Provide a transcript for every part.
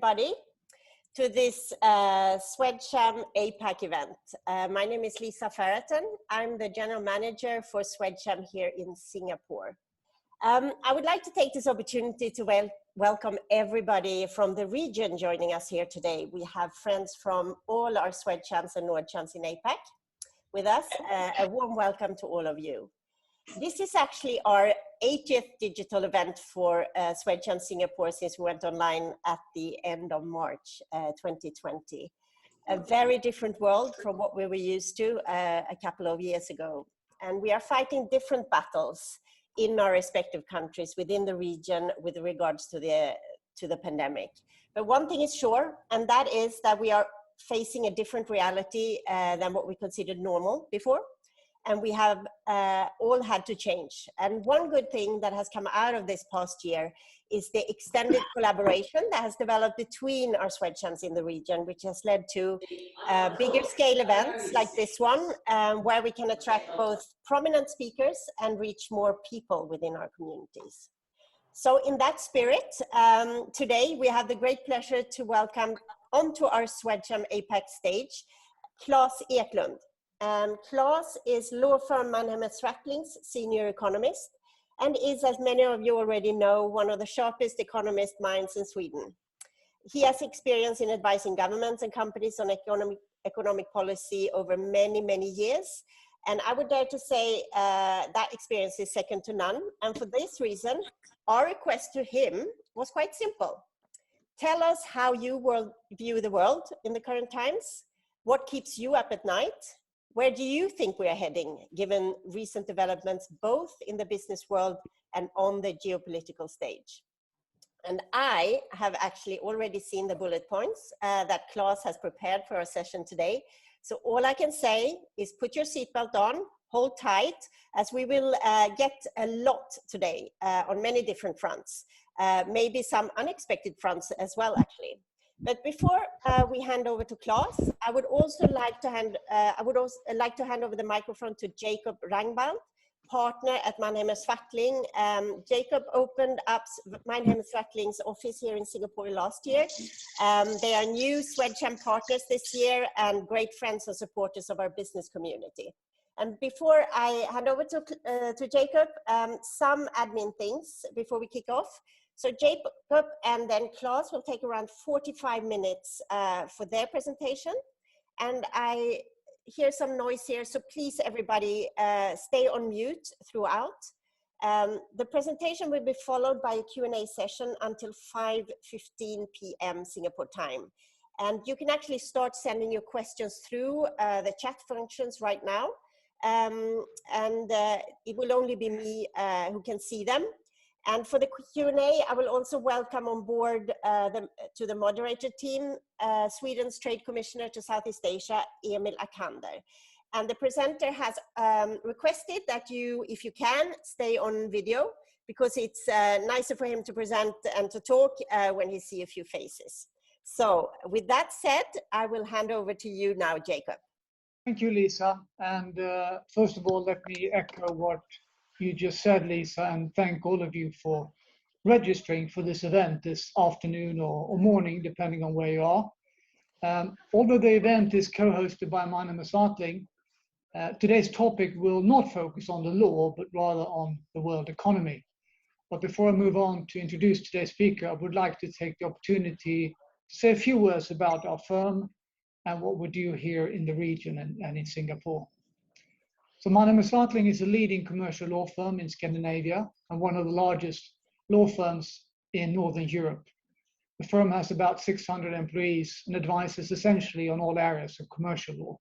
everybody to this Swedish Chambers APAC event. My name is Lisa Ferreton. I'm the General Manager for Swedish Chambers here in Singapore. I would like to take this opportunity to welcome everybody from the region joining us here today. We have friends from all our Swedish Chambers and Nord Chambers in APAC with us. A warm welcome to all of you. This is actually our 80th digital event for Swedish Chambers Singapore since we went online at the end of March 2020. A very different world from what we were used to a couple of years ago. And we are fighting different battles in our respective countries within the region with regards to the pandemic. But one thing is sure, and that is that we are facing a different reality than what we considered normal before. And we have all had to change. And one good thing that has come out of this past year is the extended collaboration that has developed between our Swedish Chambers in the region, which has led to bigger scale events like this one, where we can attract both prominent speakers and reach more people within our communities. So in that spirit, today we have the great pleasure to welcome onto our Swedish Chambers APAC stage, Klas Eklund. Klas is law firm Mannheimer Swartling's senior economist and is, as many of you already know, one of the sharpest economist minds in Sweden. He has experience in advising governments and companies on economic policy over many, many years. And I would dare to say that experience is second to none. And for this reason, our request to him was quite simple. Tell us how you view the world in the current times. What keeps you up at night? Where do you think we are heading, given recent developments, both in the business world and on the geopolitical stage? And I have actually already seen the bullet points that Klas has prepared for our session today. So all I can say is put your seatbelt on, hold tight, as we will get a lot today on many different fronts, maybe some unexpected fronts as well, actually. But before we hand over to Klas, I would also like to hand over the microphone to Jacob Rangvall, partner at Mannheimer Swartling. Jacob opened up Mannheimer Swartling's office here in Singapore last year. They are new Swedish Chambers partners this year and great friends and supporters of our business community. And before I hand over to Jacob, some admin things before we kick off. So Jacob and then Klas will take around 45 minutes for their presentation. And I hear some noise here, so please everybody stay on mute throughout. The presentation will be followed by a Q&A session until 5:15 p.m. Singapore time. And you can actually start sending your questions through the chat functions right now. It will only be me who can see them. And for the Q&A, I will also welcome on board to the moderator team, Sweden's Trade Commissioner to Southeast Asia, Emil Akander. And the presenter has requested that you, if you can, stay on video, because it's nicer for him to present and to talk when he sees a few faces. So with that said, I will hand over to you now, Jacob. Thank you, Lisa. And first of all, let me echo what you just said, Lisa, and thank all of you for registering for this event this afternoon or morning, depending on where you are. Although the event is co-hosted by Mannheimer Swartling, today's topic will not focus on the law, but rather on the world economy. But before I move on to introduce today's speaker, I would like to take the opportunity to say a few words about our firm and what we do here in the region and in Singapore. So Mannheimer Swartling is a leading commercial law firm in Scandinavia and one of the largest law firms in Northern Europe. The firm has about 600 employees and advises essentially on all areas of commercial law.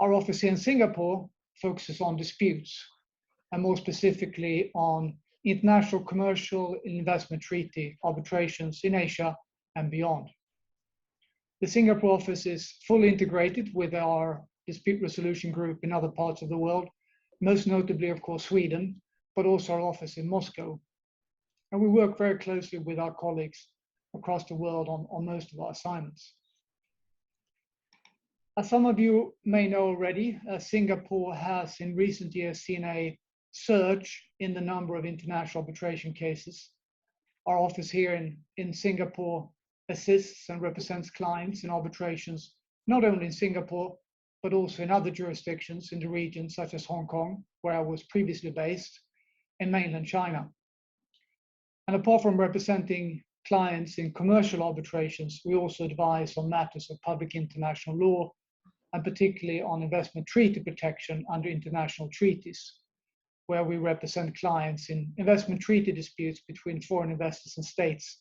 Our office here in Singapore focuses on disputes, and more specifically on international commercial investment treaty arbitrations in Asia and beyond. The Singapore office is fully integrated with our dispute resolution group in other parts of the world, most notably, of course, Sweden, but also our office in Moscow. And we work very closely with our colleagues across the world on most of our assignments. As some of you may know already, Singapore has in recent years seen a surge in the number of international arbitration cases. Our office here in Singapore assists and represents clients in arbitrations, not only in Singapore, but also in other jurisdictions in the region, such as Hong Kong, where I was previously based, and mainland China. And apart from representing clients in commercial arbitrations, we also advise on matters of public international law, and particularly on investment treaty protection under international treaties, where we represent clients in investment treaty disputes between foreign investors and states.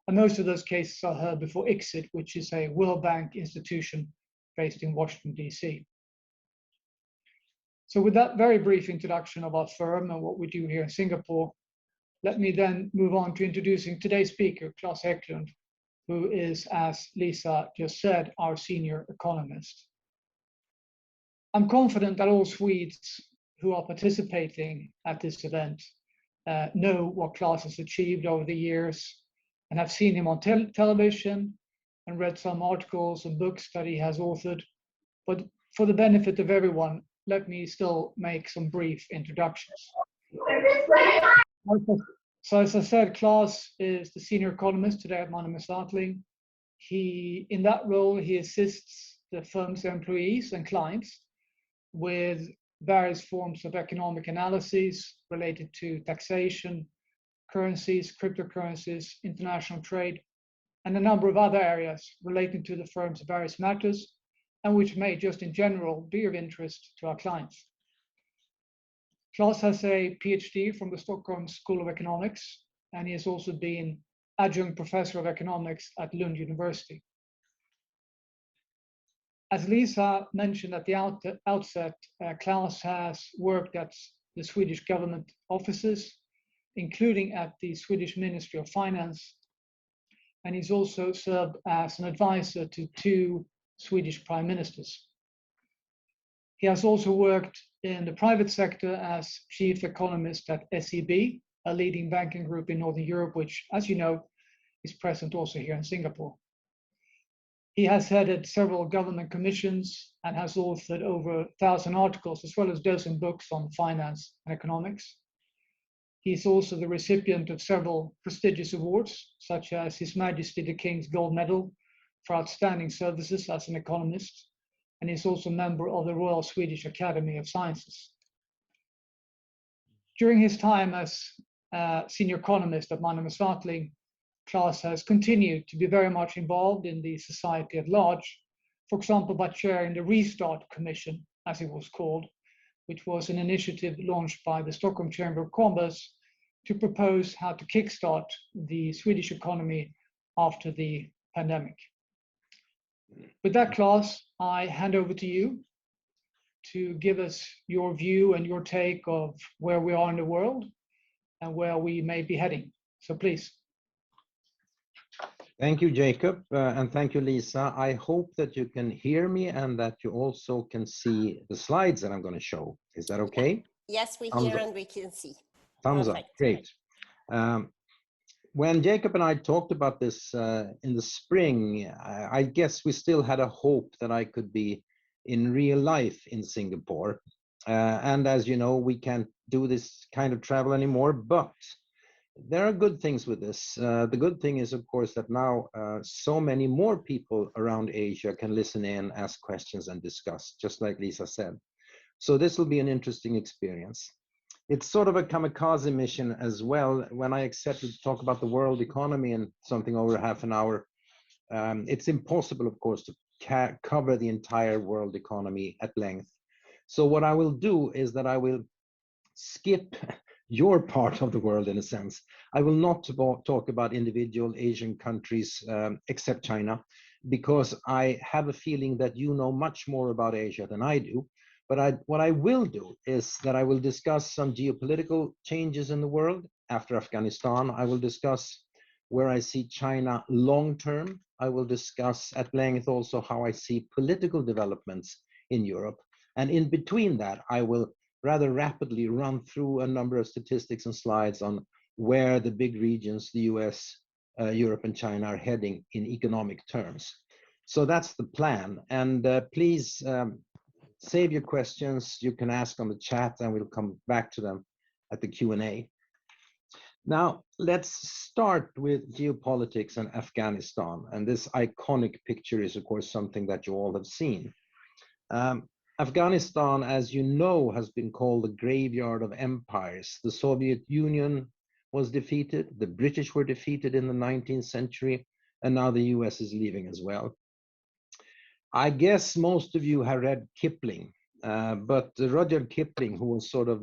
And most of those cases are heard before ICSID, which is a World Bank institution based in Washington, D.C. So with that very brief introduction of our firm and what we do here in Singapore, let me then move on to introducing today's speaker, Klas Eklund, who is, as Lisa just said, our senior economist. I'm confident that all Swedes who are participating at this event know what Klas has achieved over the years and have seen him on television and read some articles and books that he has authored. But for the benefit of everyone, let me still make some brief introductions. So as I said, Klas is the senior economist today at Mannheimer Swartling. In that role, he assists the firm's employees and clients with various forms of economic analyses related to taxation, currencies, cryptocurrencies, international trade, and a number of other areas relating to the firm's various matters, and which may just in general be of interest to our clients. Klas has a PhD from the Stockholm School of Economics, and he has also been adjunct professor of economics at Lund University. As Lisa mentioned at the outset, Klas has worked at the Swedish government offices, including at the Swedish Ministry of Finance, and he's also served as an advisor to 2 Swedish prime ministers. He has also worked in the private sector as chief economist at SEB, a leading banking group in Northern Europe, which, as you know, is present also here in Singapore. He has headed several government commissions and has authored over 1,000 articles, as well as dozen books on finance and economics. He is also the recipient of several prestigious awards, such as His Majesty the King's Gold Medal for outstanding services as an economist, and is also a member of the Royal Swedish Academy of Sciences. During his time as senior economist at Mannheimer Swartling, Klas has continued to be very much involved in the society at large, for example, by chairing the Restart Commission, as it was called, which was an initiative launched by the Stockholm Chamber of Commerce to propose how to kickstart the Swedish economy after the pandemic. With that, Klas, I hand over to you to give us your view and your take of where we are in the world and where we may be heading. So please. Thank you, Jacob, and thank you, Lisa. I hope that you can hear me and that you also can see the slides that I'm going to show. Is that okay? Yes, we hear and we can see. Thumbs Perfect. up, great. When Jacob and I talked about this in the spring, I guess we still had a hope that I could be in real life in Singapore. And as you know, we can't do this kind of travel anymore, but there are good things with this. The good thing is, of course, that now so many more people around Asia can listen in, ask questions and discuss, just like Lisa said. So this will be an interesting experience. It's sort of a kamikaze mission as well. When I accepted to talk about the world economy in something over half an hour, it's impossible, of course, to cover the entire world economy at length. So what I will do is that I will skip your part of the world in a sense. I will not talk about individual Asian countries except China, because I have a feeling that you know much more about Asia than I do. But what I will do is that I will discuss some geopolitical changes in the world after Afghanistan. I will discuss where I see China long term. I will discuss at length also how I see political developments in Europe. And in between that, I will rather rapidly run through a number of statistics and slides on where the big regions, the US, Europe and China are heading in economic terms. So that's the plan. And please save your questions. You can ask on the chat and we'll come back to them at the Q&A. Now, let's start with geopolitics and Afghanistan. And this iconic picture is, of course, something that you all have seen. Afghanistan, as you know, has been called the graveyard of empires. The Soviet Union was defeated, the British were defeated in the 19th century, and now the US is leaving as well. I guess most of you have read Kipling, but Rudyard Kipling, who was sort of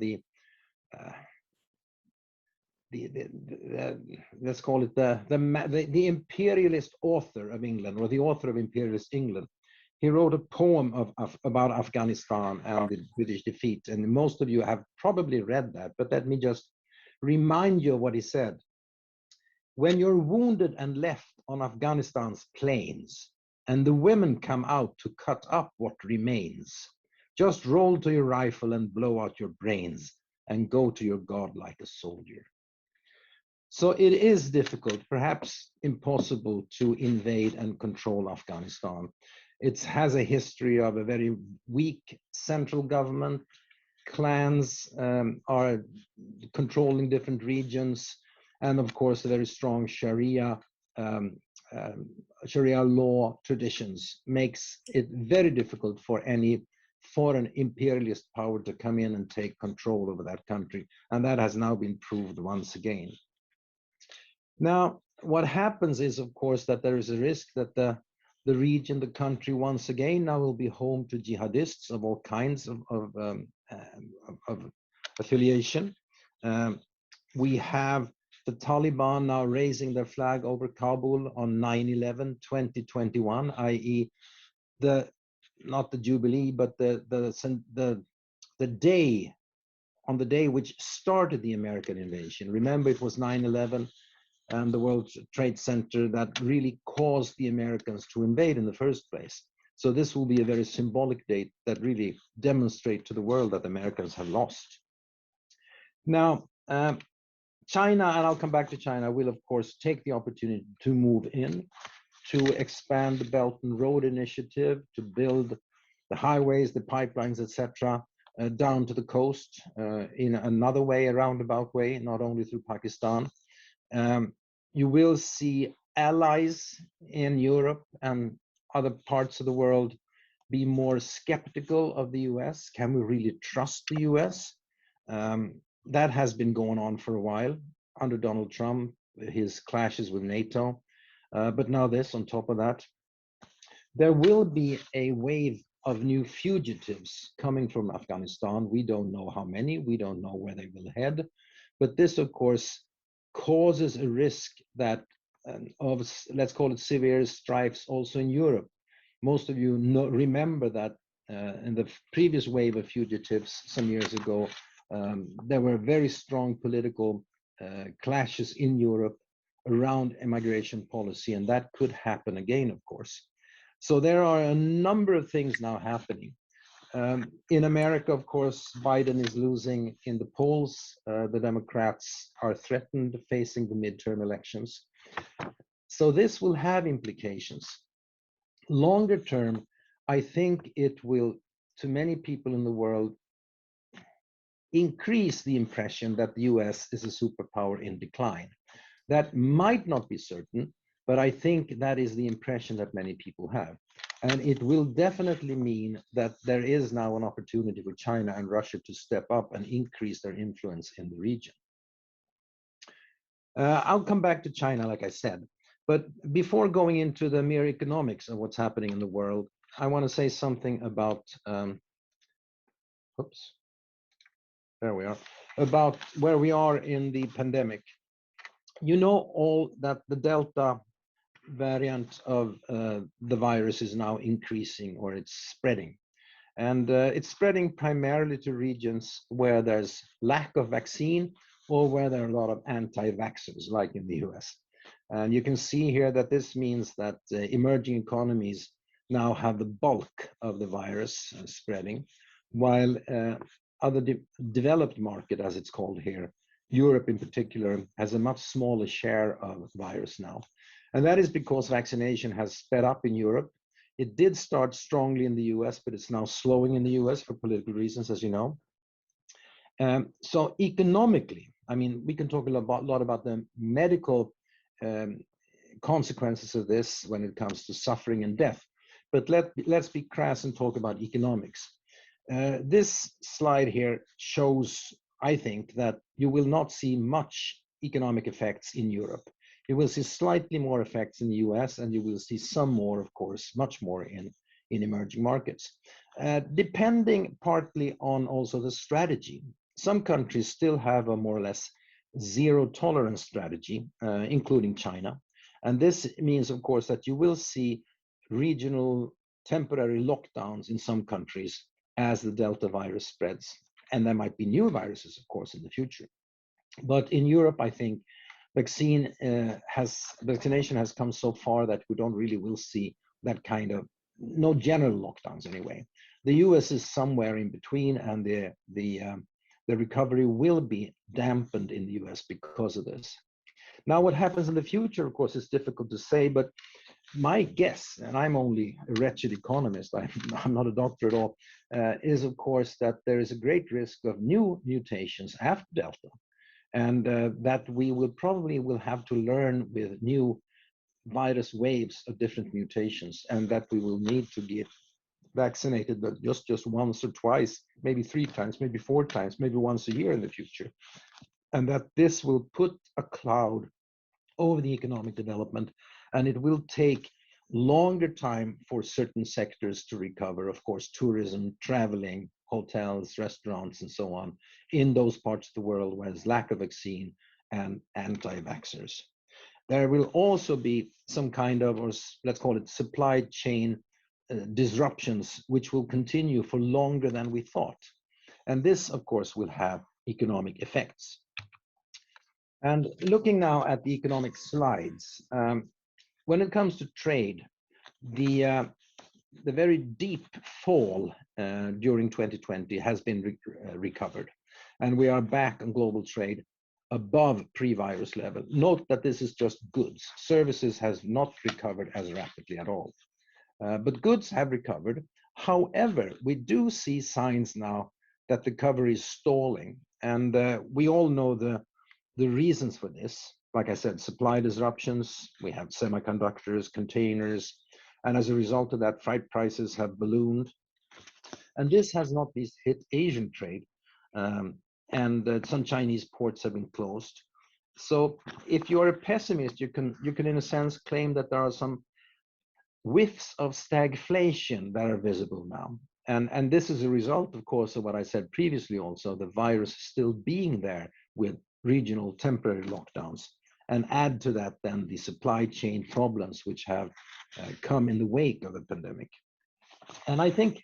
let's call it the imperialist author of England, or the author of imperialist England, he wrote a poem about Afghanistan and the British defeat. And most of you have probably read that, but let me just remind you of what he said. When you're wounded and left on Afghanistan's plains, and the women come out to cut up what remains, just roll to your rifle and blow out your brains and go to your God like a soldier. So it is difficult, perhaps impossible, to invade and control Afghanistan. It has a history of a very weak central government. Clans are controlling different regions, and of course, a very strong Sharia law traditions makes it very difficult for any foreign imperialist power to come in and take control over that country, and that has now been proved once again. Now, what happens is, of course, that there is a risk that the region, the country, once again now will be home to jihadists of all kinds of affiliation. We have the Taliban now raising their flag over Kabul on 9/11, 2021, i.e., not the Jubilee, but the day, on the day which started the American invasion. Remember, it was 9/11 and the World Trade Center that really caused the Americans to invade in the first place. So this will be a very symbolic date that really demonstrates to the world that the Americans have lost. Now, China, and I'll come back to China, will of course take the opportunity to move in, to expand the Belt and Road Initiative, to build the highways, the pipelines, etc., down to the coast in another way, a roundabout way, not only through Pakistan. You will see allies in Europe and other parts of the world be more skeptical of the US. Can we really trust the US? That has been going on for a while under Donald Trump, his clashes with NATO. But now this, on top of that, there will be a wave of new fugitives coming from Afghanistan. We don't know how many, we don't know where they will head. But this, of course, causes a risk that of, let's call it, severe strikes also in Europe. Most of you remember that in the previous wave of fugitives some years ago, there were very strong political clashes in Europe around immigration policy, and that could happen again, of course. So there are a number of things now happening. In America, of course, Biden is losing in the polls. The Democrats are threatened facing the midterm elections. So this will have implications. Longer term, I think it will, to many people in the world, increase the impression that the US is a superpower in decline. That might not be certain, but I think that is the impression that many people have. And it will definitely mean that there is now an opportunity for China and Russia to step up and increase their influence in the region. I'll come back to China, like I said. But before going into the mere economics of what's happening in the world, I want to say something about, there we are, about where we are in the pandemic. You know all that the Delta variant of the virus is now increasing, or it's spreading. And it's spreading primarily to regions where there's lack of vaccine or where there are a lot of anti-vaxxers, like in the US. And you can see here that this means that emerging economies now have the bulk of the virus spreading, while other developed market, as it's called here, Europe in particular, has a much smaller share of virus now. And that is because vaccination has sped up in Europe. It did start strongly in the US, but it's now slowing in the US for political reasons, as you know. So economically, I mean, we can talk a lot about the medical consequences of this when it comes to suffering and death. But let's be crass and talk about economics. This slide here shows, I think, that you will not see much economic effects in Europe. You will see slightly more effects in the US, and you will see some more, of course, much more in emerging markets. Depending partly on also the strategy. Some countries still have a more or less zero tolerance strategy, including China. And this means, of course, that you will see regional temporary lockdowns in some countries as the Delta virus spreads. And there might be new viruses, of course, in the future. But in Europe, I think vaccination has come so far that we don't really will see that kind of, no general lockdowns anyway. The US is somewhere in between, and the recovery will be dampened in the US because of this. Now, what happens in the future, of course, is difficult to say, but my guess, and I'm only a wretched economist, I'm not a doctor at all, is of course that there is a great risk of new mutations after Delta, and that we will probably have to learn with new virus waves of different mutations, and that we will need to get vaccinated, but just once or twice, maybe 3 times, maybe 4 times, maybe once a year in the future. And that this will put a cloud over the economic development, and it will take longer time for certain sectors to recover. Of course, tourism, traveling, hotels, restaurants, and so on, in those parts of the world where there's lack of vaccine and anti-vaxxers. There will also be some kind of, or let's call it supply chain disruptions, which will continue for longer than we thought. And this, of course, will have economic effects. And looking now at the economic slides, when it comes to trade, the very deep fall during 2020 has been recovered. And we are back on global trade above pre-virus level. Note that this is just goods. Services has not recovered as rapidly at all. But goods have recovered. However, we do see signs now that the recovery is stalling. And we all know the reasons for this. Like I said, supply disruptions, we have semiconductors, containers, and as a result of that, freight prices have ballooned. And this has not least hit Asian trade, and some Chinese ports have been closed. So if you're a pessimist, you can in a sense claim that there are some whiffs of stagflation that are visible now. And this is a result, of course, of what I said previously also, the virus still being there with regional temporary lockdowns. And add to that then the supply chain problems which have come in the wake of the pandemic. And I think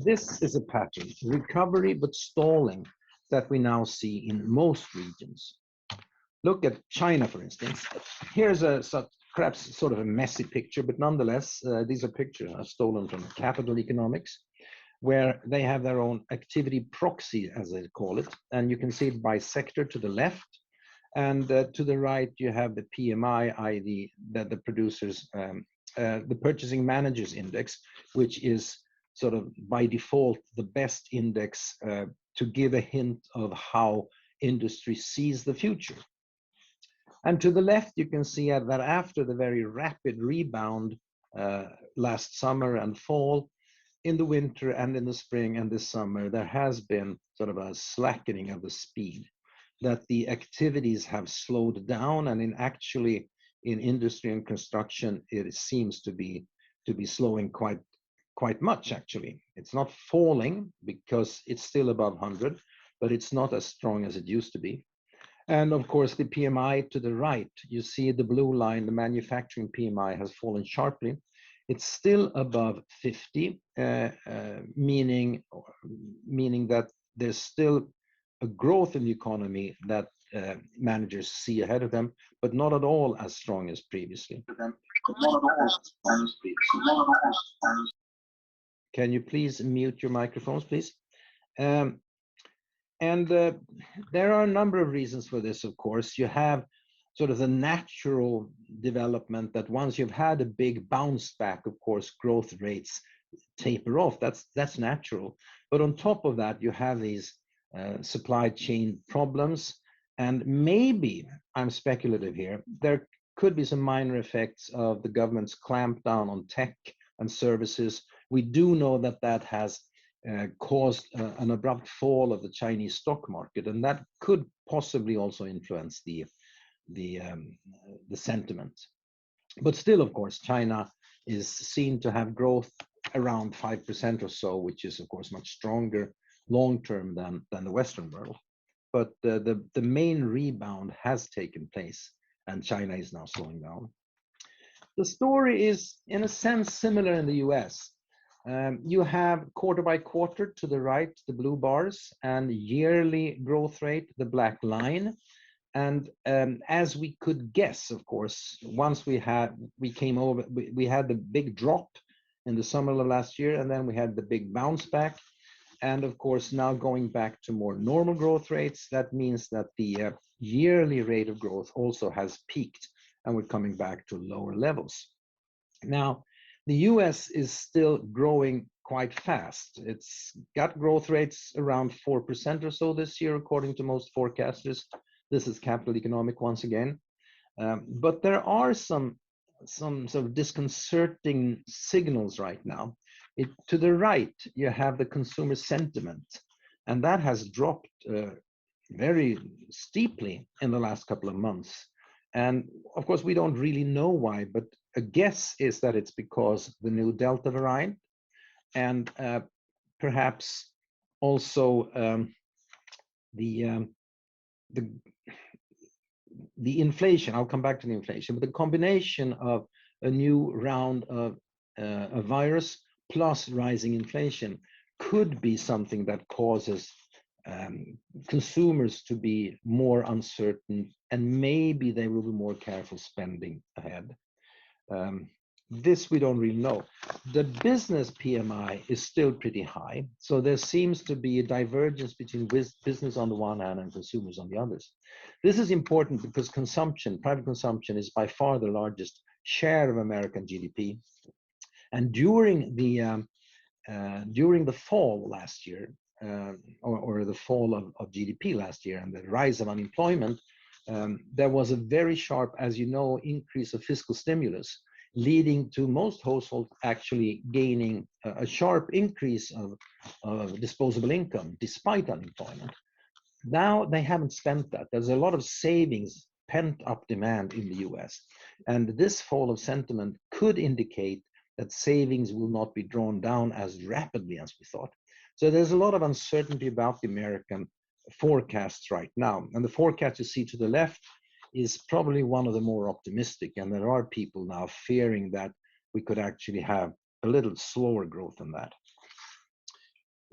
this is a pattern, recovery but stalling, that we now see in most regions. Look at China, for instance. Here's perhaps sort of a messy picture, but nonetheless, these are pictures stolen from Capital Economics, where they have their own activity proxy, as they call it. And you can see it by sector to the left. And to the right, you have the PMI, i.e. that the producers, the Purchasing Managers Index, which is sort of by default the best index to give a hint of how industry sees the future. And to the left, you can see that after the very rapid rebound last summer and fall, in the winter and in the spring and this summer, there has been sort of a slackening of the speed, that the activities have slowed down, and in industry and construction, it seems to be slowing quite much, actually. It's not falling because it's still above 100, but it's not as strong as it used to be. And of course, the PMI to the right, you see the blue line, the manufacturing PMI has fallen sharply. It's still above 50, meaning that there's still a growth in the economy that managers see ahead of them, but not at all as strong as previously. Can you please mute your microphones, please? There are a number of reasons for this, of course. You have sort of the natural development that once you've had a big bounce back, of course, growth rates taper off. That's natural. But on top of that, you have these supply chain problems. And maybe, I'm speculative here, there could be some minor effects of the government's clampdown on tech and services. We do know that that has caused an abrupt fall of the Chinese stock market, and that could possibly also influence the sentiment. But still, of course, China is seen to have growth around 5% or so, which is, of course, much stronger long-term than the Western world. But the main rebound has taken place, and China is now slowing down. The story is, in a sense, similar in the US. You have quarter by quarter to the right, the blue bars, and yearly growth rate, the black line. And as we could guess, of course, once we had the big drop in the summer of last year, and then we had the big bounce back. And of course, now going back to more normal growth rates, that means that the yearly rate of growth also has peaked, and we're coming back to lower levels. Now, the US is still growing quite fast. It's got growth rates around 4% or so this year, according to most forecasters. This is Capital Economic once again. But there are some sort of disconcerting signals right now. To the right, you have the consumer sentiment, and that has dropped very steeply in the last couple of months. And of course, we don't really know why, but a guess is that it's because the new Delta variant, and perhaps also the inflation. I'll come back to the inflation, but the combination of a new round of a virus plus rising inflation could be something that causes consumers to be more uncertain, and maybe they will be more careful spending ahead. This we don't really know. The business PMI is still pretty high, so there seems to be a divergence between business on the one hand and consumers on the others. This is important because consumption, private consumption, is by far the largest share of American GDP. And during the fall last year, or the fall of GDP last year, and the rise of unemployment, there was a very sharp, as you know, increase of fiscal stimulus, leading to most households actually gaining a sharp increase of disposable income despite unemployment. Now they haven't spent that. There's a lot of savings, pent up demand in the US. And this fall of sentiment could indicate that savings will not be drawn down as rapidly as we thought. So there's a lot of uncertainty about the American forecasts right now. And the forecast you see to the left is probably one of the more optimistic. And there are people now fearing that we could actually have a little slower growth than that.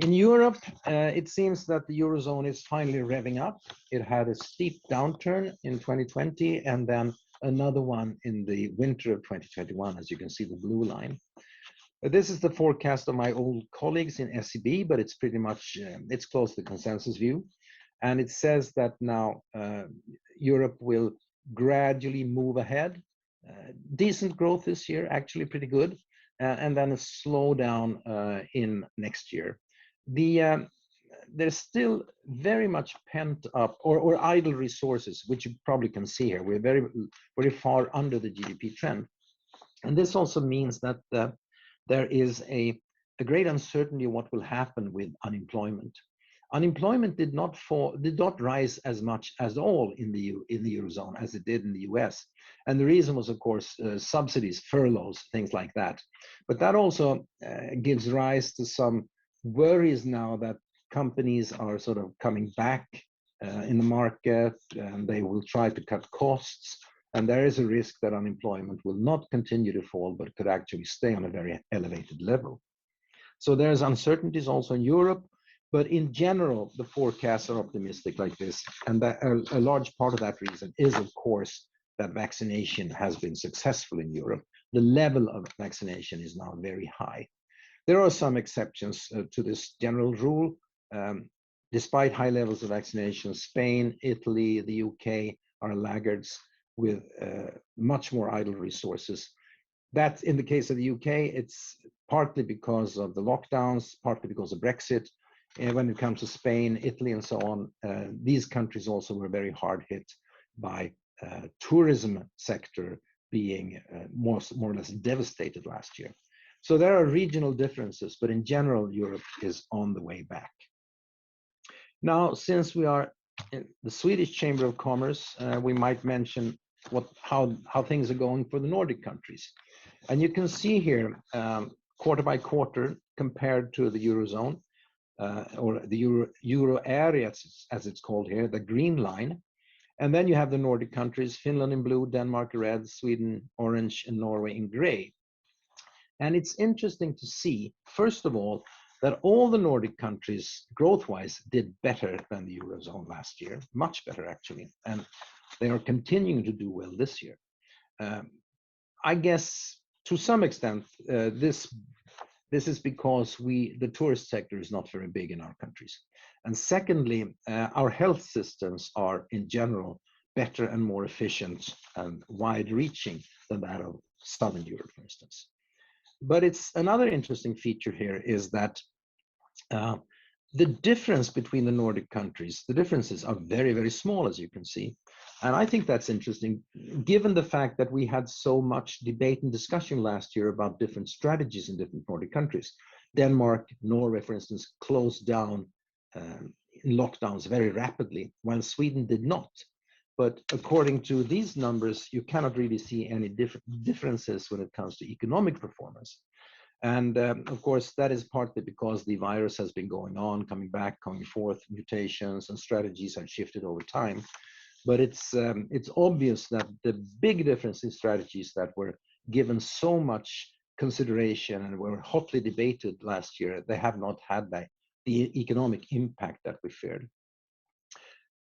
In Europe, it seems that the Eurozone is finally revving up. It had a steep downturn in 2020 and then another one in the winter of 2021, as you can see the blue line. This is the forecast of my old colleagues in SEB, but it's pretty much, it's close to the consensus view. And it says that now Europe will gradually move ahead. Decent growth this year, actually pretty good, and then a slowdown in next year. There's still very much pent up or idle resources, which you probably can see here. We're very far under the GDP trend. And this also means that there is a great uncertainty of what will happen with unemployment. Unemployment did not rise as much as all in the Eurozone as it did in the US. And the reason was, of course, subsidies, furloughs, things like that. But that also gives rise to some worries now that companies are sort of coming back in the market, and they will try to cut costs. And there is a risk that unemployment will not continue to fall, but could actually stay on a very elevated level. So there's uncertainties also in Europe, but in general, the forecasts are optimistic like this. And that, a large part of that reason is, of course, that vaccination has been successful in Europe. The level of vaccination is now very high. There are some exceptions to this general rule. Despite high levels of vaccination, Spain, Italy, the UK are laggards with much more idle resources. That, in the case of the UK, it's partly because of the lockdowns, partly because of Brexit. when it comes to Spain, Italy, and so on, these countries also were very hard hit by tourism sector being more or less devastated last year. So there are regional differences, but in general, Europe is on the way back. Now, since we are in the Swedish Chamber of Commerce, we might mention how things are going for the Nordic countries. And you can see here, quarter by quarter, compared to the Eurozone, or the Euro area, as it's called here, the green line. And then you have the Nordic countries, Finland in blue, Denmark red, Sweden orange, and Norway in gray. And it's interesting to see, first of all, that all the Nordic countries, growth-wise, did better than the Eurozone last year, much better actually, and they are continuing to do well this year. I guess to some extent, this is because the tourist sector is not very big in our countries. And secondly, our health systems are in general better and more efficient and wide-reaching than that of Southern Europe, for instance. But it's another interesting feature here is that the difference between the Nordic countries, the differences are very, very small, as you can see. And I think that's interesting, given the fact that we had so much debate and discussion last year about different strategies in different Nordic countries. Denmark, Norway, for instance, closed down lockdowns very rapidly, while Sweden did not. But according to these numbers, you cannot really see any differences when it comes to economic performance. And of course, that is partly because the virus has been going on, coming back, coming forth, mutations and strategies have shifted over time. But it's obvious that the big difference in strategies that were given so much consideration and were hotly debated last year, they have not had the economic impact that we feared.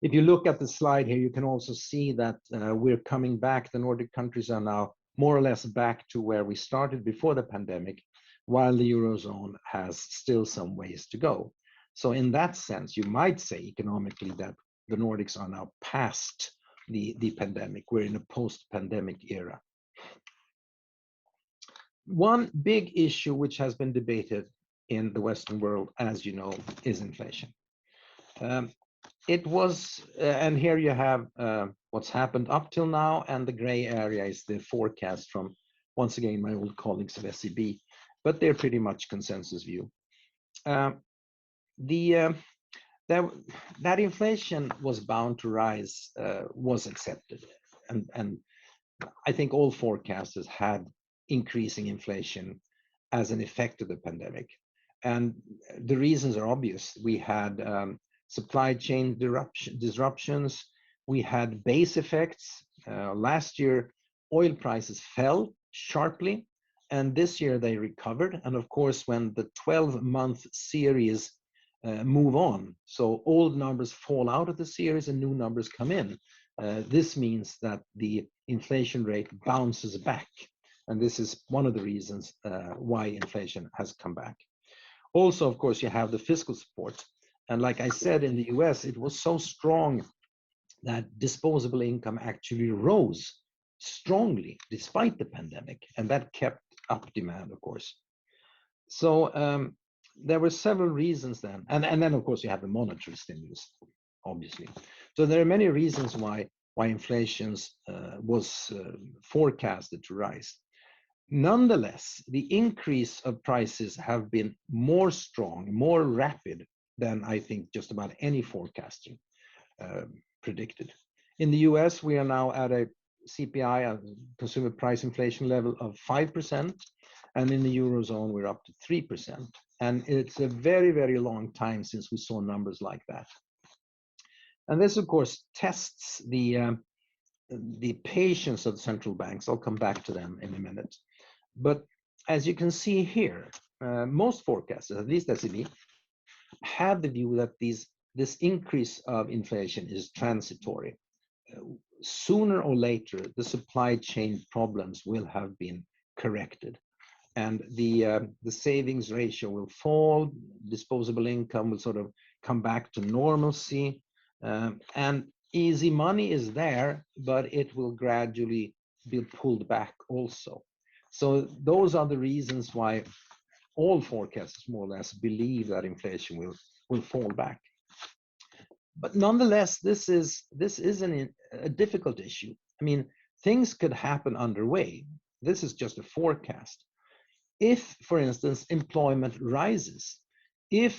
If you look at the slide here, you can also see that we're coming back. The Nordic countries are now more or less back to where we started before the pandemic, while the Eurozone has still some ways to go. So in that sense, you might say economically that the Nordics are now past the pandemic. We're in a post-pandemic era. One big issue which has been debated in the Western world, as you know, is inflation. It was, and here you have what's happened up till now, and the gray area is the forecast from, once again, my old colleagues of SEB, but they're pretty much consensus view. That inflation was bound to rise was accepted, and I think all forecasters had increasing inflation as an effect of the pandemic. And the reasons are obvious. We had supply chain disruptions, we had base effects. Last year, oil prices fell sharply, and this year they recovered. And of course, when the 12-month series move on, so old numbers fall out of the series and new numbers come in, this means that the inflation rate bounces back. And this is one of the reasons why inflation has come back. Also, of course, you have the fiscal support. And like I said, in the US, it was so strong that disposable income actually rose strongly despite the pandemic. And that kept up demand, of course. So there were several reasons then. And then, of course, you have the monetary stimulus, obviously. So there are many reasons why inflation was forecasted to rise. Nonetheless, the increase of prices have been more strong, more rapid than I think just about any forecasting predicted. In the US, we are now at a CPI, a consumer price inflation level of 5%, and in the Eurozone, we're up to 3%. And it's a very, very long time since we saw numbers like that. And this, of course, tests the patience of the central banks. I'll come back to them in a minute. But as you can see here, most forecasters, at least SEB, have the view that this increase of inflation is transitory. Sooner or later, the supply chain problems will have been corrected, and the savings ratio will fall, disposable income will sort of come back to normalcy, and easy money is there, but it will gradually be pulled back also. So those are the reasons why all forecasters more or less believe that inflation will will fall back. But nonetheless, this is a difficult issue. I mean, things could happen underway. This is just a forecast. If, for instance, employment rises, if,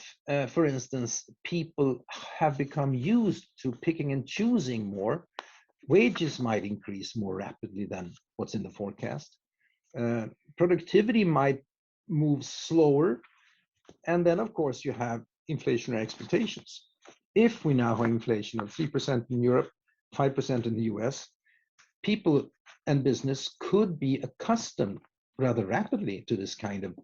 for instance, people have become used to picking and choosing more, wages might increase more rapidly than what's in the forecast. Productivity might move slower. And then, of course, you have inflationary expectations. If we now have inflation of 3% in Europe, 5% in the US, people and business could be accustomed rather rapidly to this kind of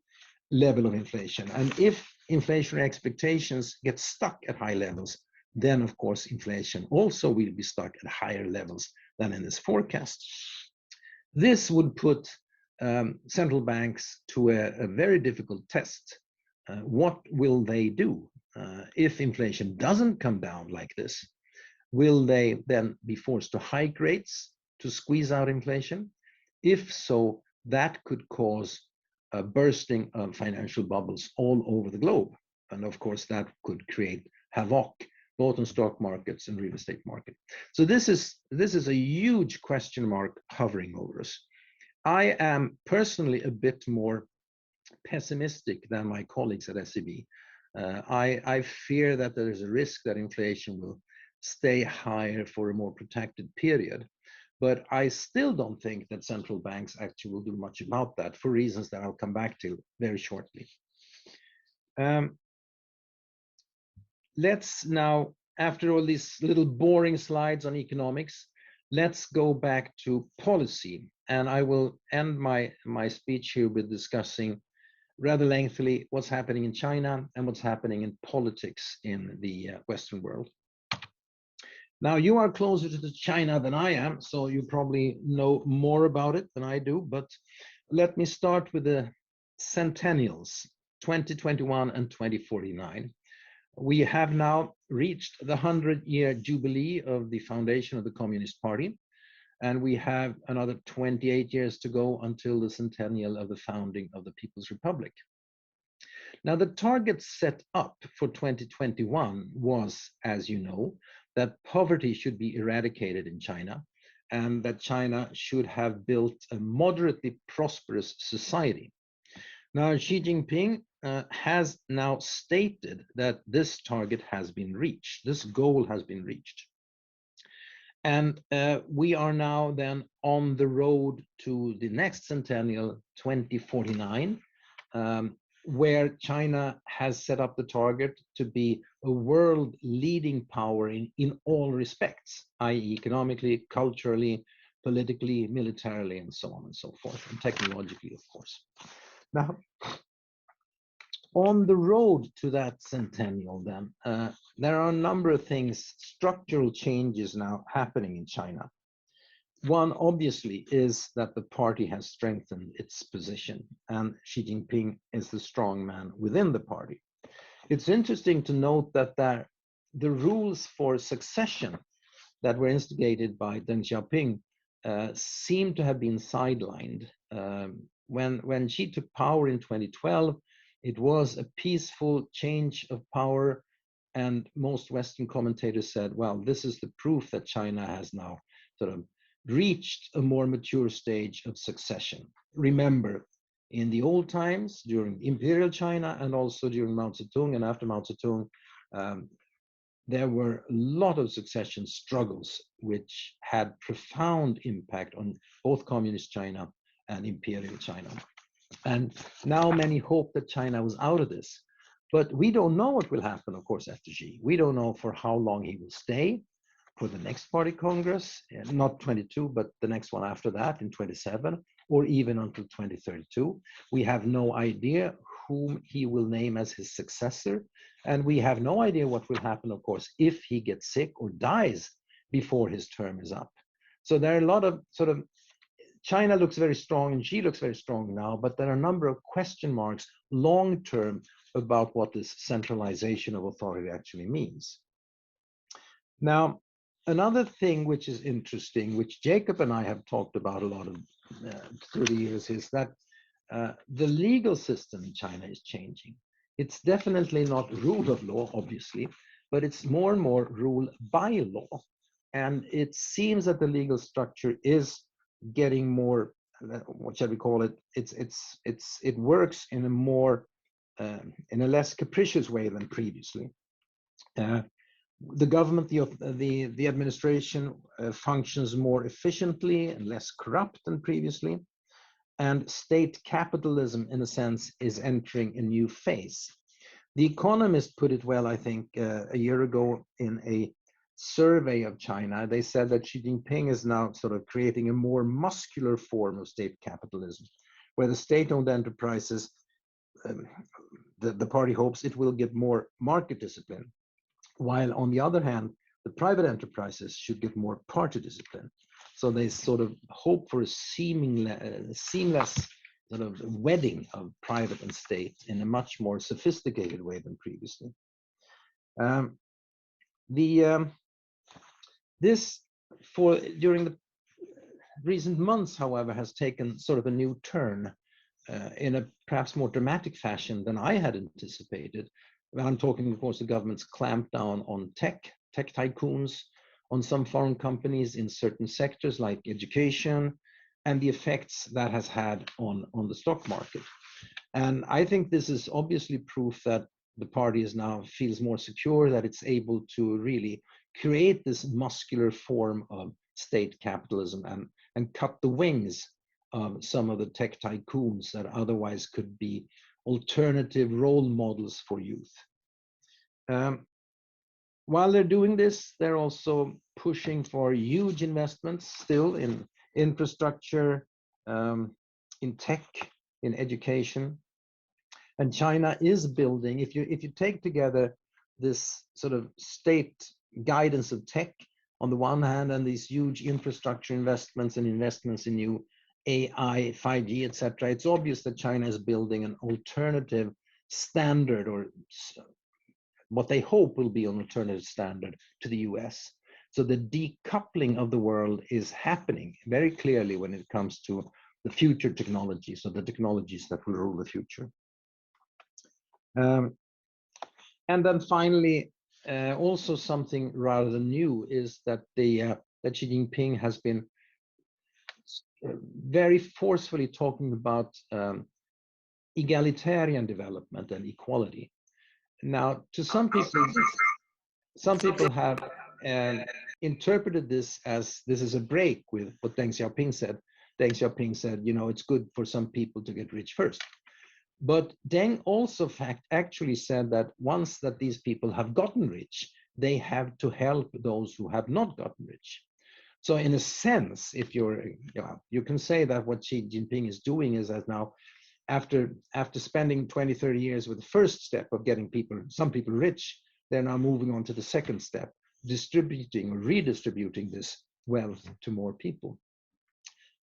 level of inflation. And if inflationary expectations get stuck at high levels, then of course inflation also will be stuck at higher levels than in this forecast. This would put central banks to a very difficult test. What will they do if inflation doesn't come down like this? Will they then be forced to hike rates to squeeze out inflation? If so, that could cause a bursting of financial bubbles all over the globe. And of course, that could create havoc both on stock markets and real estate market. So this is a huge question mark hovering over us. I am personally a bit more pessimistic than my colleagues at SEB. I fear that there is a risk that inflation will stay higher for a more protracted period. But I still don't think that central banks actually will do much about that for reasons that I'll come back to very shortly. Let's now, after all these little boring slides on economics, let's go back to policy. And I will end my speech here with discussing rather lengthily what's happening in China and what's happening in politics in the Western world. Now, you are closer to China than I am, so you probably know more about it than I do, but let me start with the centennials, 2021 and 2049. We have now reached the 100-year jubilee of the foundation of the Communist Party, and we have another 28 years to go until the centennial of the founding of the People's Republic. Now, the target set up for 2021 was, as you know, that poverty should be eradicated in China and that China should have built a moderately prosperous society. Now, Xi Jinping has now stated that this target has been reached, this goal has been reached. And we are now then on the road to the next centennial, 2049, where China has set up the target to be a world leading power in all respects, i.e. economically, culturally, politically, militarily, and so on and so forth, and technologically, of course. Now, on the road to that centennial then, there are a number of things, structural changes now happening in China. One, obviously, is that the party has strengthened its position, and Xi Jinping is the strong man within the party. It's interesting to note that the rules for succession that were instigated by Deng Xiaoping seem to have been sidelined. When Xi took power in 2012, it was a peaceful change of power, and most Western commentators said, well, this is the proof that China has now sort of reached a more mature stage of succession. Remember, in the old times, during Imperial China and also during Mao Zedong and after Mao Zedong, there were a lot of succession struggles which had profound impact on both Communist China and Imperial China. And now many hope that China was out of this. But we don't know what will happen, of course, after Xi. We don't know for how long he will stay. For the next party congress, not 22, but the next one after that in 27, or even until 2032. We have no idea whom he will name as his successor. And we have no idea what will happen, of course, if he gets sick or dies before his term is up. So there are a lot of sort of, China looks very strong and Xi looks very strong now, but there are a number of question marks long-term about what this centralization of authority actually means. Now, another thing which is interesting, which Jacob and I have talked about a lot of through the years, is that the legal system in China is changing. It's definitely not rule of law, obviously, but it's more and more rule by law. And it seems that the legal structure is getting more, what shall we call it? It works in a more, in a less capricious way than previously. The government, the administration functions more efficiently and less corrupt than previously. And state capitalism, in a sense, is entering a new phase. The Economist put it well, I think, a year ago in a survey of China. They said that Xi Jinping is now sort of creating a more muscular form of state capitalism, where the state-owned enterprises, the party hopes it will get more market discipline, while on the other hand, the private enterprises should get more party discipline. So they sort of hope for a seamless sort of wedding of private and state in a much more sophisticated way than previously. This during the recent months, however, has taken sort of a new turn in a perhaps more dramatic fashion than I had anticipated. I'm talking, of course, the government's clampdown on tech tycoons, on some foreign companies in certain sectors like education, and the effects that has had on the stock market. And I think this is obviously proof that the party is now feels more secure, that it's able to really create this muscular form of state capitalism and cut the wings of some of the tech tycoons that otherwise could be alternative role models for youth. While they're doing this, they're also pushing for huge investments still in infrastructure, in tech, in education. And China is building, if you take together this sort of state guidance of tech on the one hand, and these huge infrastructure investments and investments in new AI, 5G, etc., it's obvious that China is building an alternative standard, or what they hope will be an alternative standard to the US. So the decoupling of the world is happening very clearly when it comes to the future technologies, or the technologies that will rule the future. And then finally, also something rather new is that that Xi Jinping has been very forcefully talking about egalitarian development and equality. Now, to some people have interpreted this as this is a break with what Deng Xiaoping said. Deng Xiaoping said, you know, it's good for some people to get rich first. But Deng also actually said that once that these people have gotten rich, they have to help those who have not gotten rich. So in a sense, if you can say that what Xi Jinping is doing is that now, after spending 20, 30 years with the first step of getting some people rich, they're now moving on to the second step, distributing or redistributing this wealth to more people.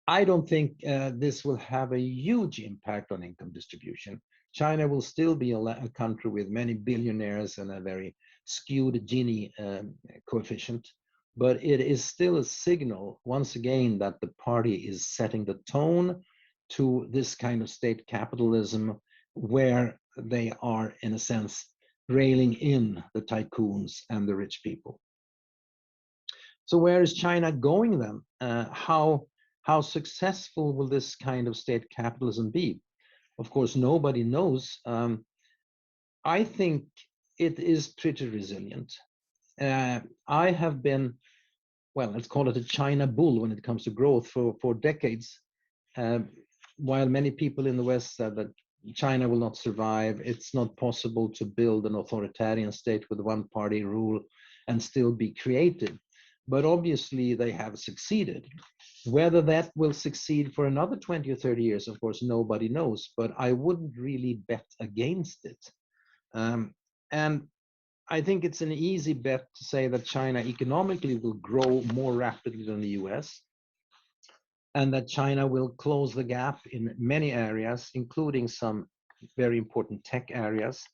I don't think this will have a huge impact on income distribution. China will still be a country with many billionaires and a very skewed Gini coefficient, but it is still a signal, once again, that the party is setting the tone to this kind of state capitalism, where they are, in a sense, railing in the tycoons and the rich people. So where is China going then? How successful will this kind of state capitalism be? Of course, nobody knows. I think it is pretty resilient. I have been, well, let's call it a China bull when it comes to growth for decades. While many people in the West said that China will not survive, it's not possible to build an authoritarian state with one-party rule and still be creative. But obviously they have succeeded. Whether that will succeed for another 20 or 30 years, of course, nobody knows, but I wouldn't really bet against it. And I think it's an easy bet to say that China economically will grow more rapidly than the US, and that China will close the gap in many areas, including some very important tech areas.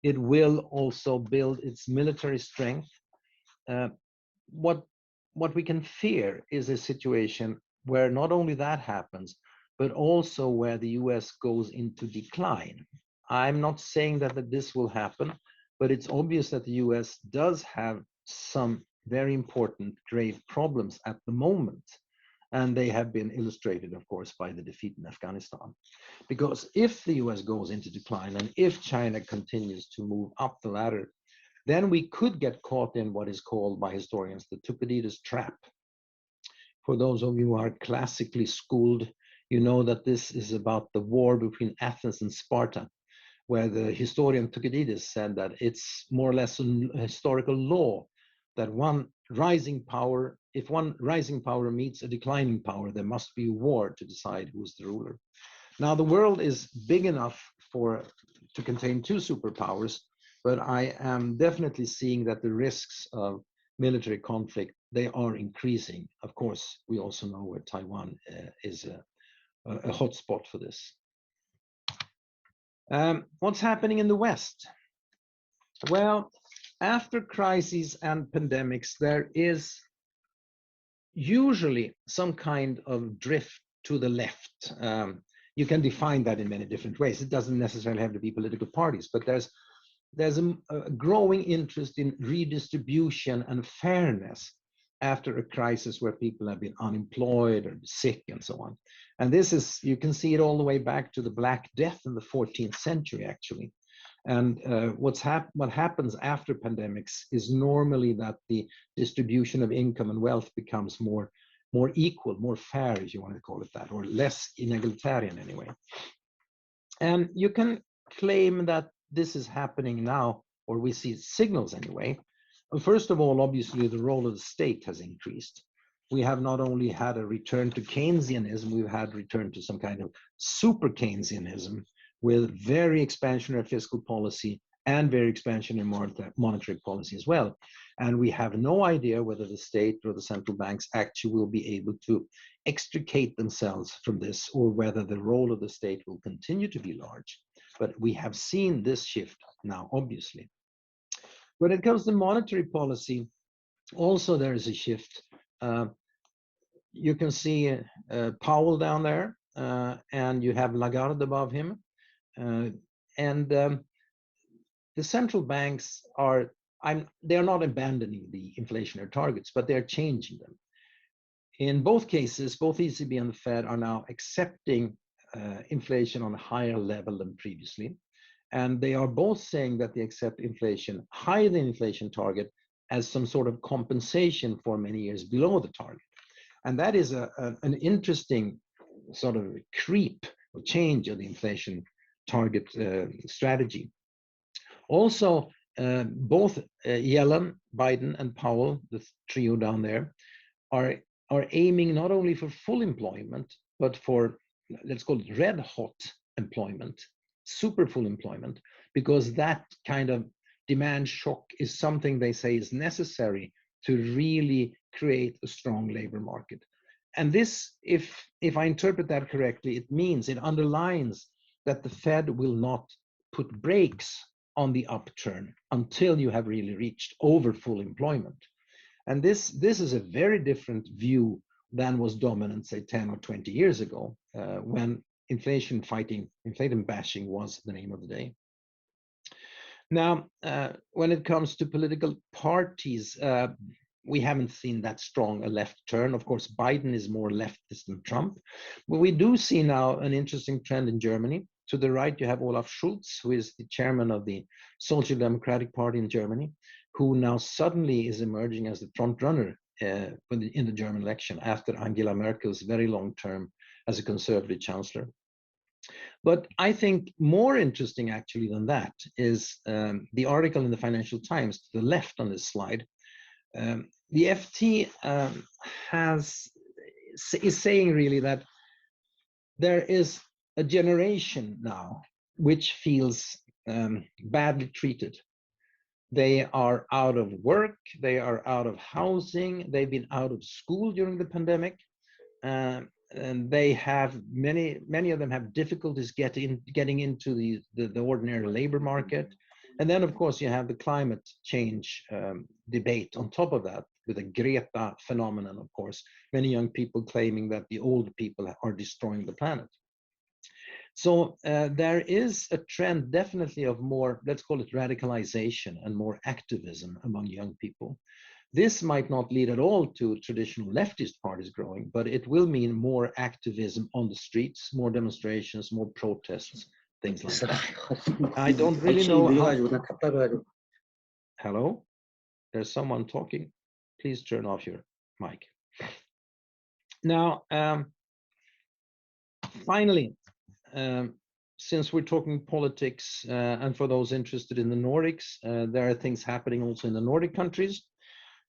It will also build its military strength. What we can fear is a situation where not only that happens, but also where the US goes into decline. I'm not saying that this will happen, but it's obvious that the US does have some very important grave problems at the moment. And they have been illustrated, of course, by the defeat in Afghanistan. Because if the US goes into decline and if China continues to move up the ladder, then we could get caught in what is called by historians the Thucydides trap. For those of you who are classically schooled, you know that this is about the war between Athens and Sparta, where the historian Thucydides said that it's more or less a historical law that if one rising power meets a declining power, there must be a war to decide who's the ruler. Now, the world is big enough to contain two superpowers, but I am definitely seeing that the risks of military conflict, they are increasing. Of course, we also know where Taiwan is a hotspot for this. What's happening in the West? Well, after crises and pandemics, there is usually some kind of drift to the left. You can define that in many different ways. It doesn't necessarily have to be political parties, but there's a growing interest in redistribution and fairness after a crisis where people have been unemployed or sick and so on. And this is, you can see it all the way back to the Black Death in the 14th century, actually. And what happens after pandemics is normally that the distribution of income and wealth becomes more equal, more fair, if you want to call it that, or less inegalitarian anyway. And you can claim that this is happening now, or we see signals anyway. Well, first of all, obviously, the role of the state has increased. We have not only had a return to Keynesianism, we've had return to some kind of super Keynesianism with very expansionary fiscal policy and very expansionary monetary policy as well. And we have no idea whether the state or the central banks actually will be able to extricate themselves from this, or whether the role of the state will continue to be large. But we have seen this shift now, obviously. When it comes to monetary policy, also there is a shift. You can see Powell down there, and you have Lagarde above him. The central banks they're not abandoning the inflationary targets, but they're changing them. In both cases, both ECB and the Fed are now accepting inflation on a higher level than previously. And they are both saying that they accept inflation higher than inflation target as some sort of compensation for many years below the target. And that is an interesting sort of creep or change of the inflation target strategy. Also, both Yellen, Biden, and Powell, the trio down there, are aiming not only for full employment, but for, let's call it red hot employment, super full employment, because that kind of demand shock is something they say is necessary to really create a strong labor market. And this, if I interpret that correctly, it underlines that the Fed will not put brakes on the upturn until you have really reached over full employment. And this is a very different view than was dominant, say, 10 or 20 years ago, when inflation bashing was the name of the day. Now, when it comes to political parties, we haven't seen that strong a left turn. Of course, Biden is more leftist than Trump. But we do see now an interesting trend in Germany. To the right, you have Olaf Scholz, who is the chairman of the Social Democratic Party in Germany, who now suddenly is emerging as the front runner in the German election after Angela Merkel's very long term as a conservative chancellor. But I think more interesting actually than that is the article in the Financial Times to the left on this slide. The FT is saying really that there is a generation now which feels badly treated. They are out of work, they are out of housing, they've been out of school during the pandemic, and they have many of them have difficulties getting into the ordinary labor market. And then, of course, you have the climate change debate on top of that, with the Greta phenomenon, of course, many young people claiming that the old people are destroying the planet. So there is a trend definitely of more, let's call it radicalization and more activism among young people. This might not lead at all to traditional leftist parties growing, but it will mean more activism on the streets, more demonstrations, more protests, things like that. I don't really know how... Hello? There's someone talking. Please turn off your mic. Now, finally, since we're talking politics, and for those interested in the Nordics, there are things happening also in the Nordic countries.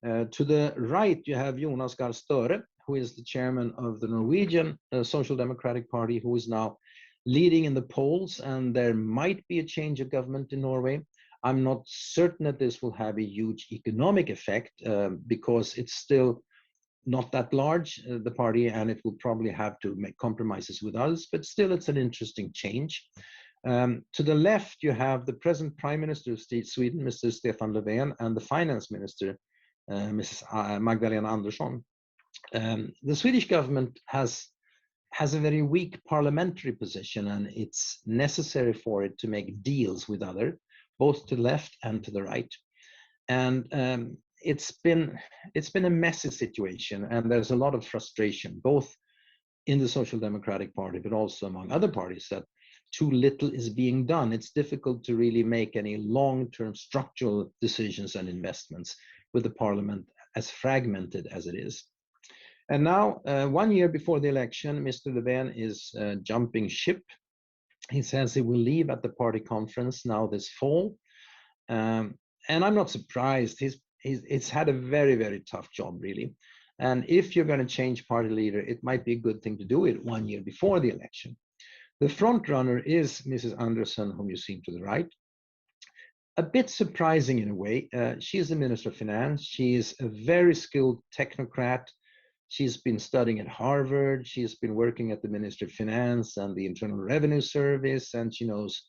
To the right, you have Jonas Gahr Støre, who is the chairman of the Norwegian Social Democratic Party, who is now leading in the polls, and there might be a change of government in Norway. I'm not certain that this will have a huge economic effect because it's still not that large, the party, and it will probably have to make compromises with us, but still it's an interesting change. To the left, you have the present Prime Minister of Sweden, Mr. Stefan Löfven, and the Finance Minister, Mrs. Magdalena Andersson. The Swedish government has a very weak parliamentary position, and it's necessary for it to make deals with others, both to the left and to the right. And it's been a messy situation, and there's a lot of frustration, both in the Social Democratic Party, but also among other parties, that too little is being done. It's difficult to really make any long-term structural decisions and investments with the parliament as fragmented as it is. And now, 1 year before the election, Mr. Löfven is jumping ship. He says he will leave at the party conference now this fall. And I'm not surprised. He's had a very, very tough job, really. And if you're going to change party leader, it might be a good thing to do it 1 year before the election. The front runner is Mrs. Andersson, whom you see to the right. A bit surprising in a way. She is the Minister of Finance. She is a very skilled technocrat. She's been studying at Harvard. She's been working at the Ministry of Finance and the Internal Revenue Service, and she knows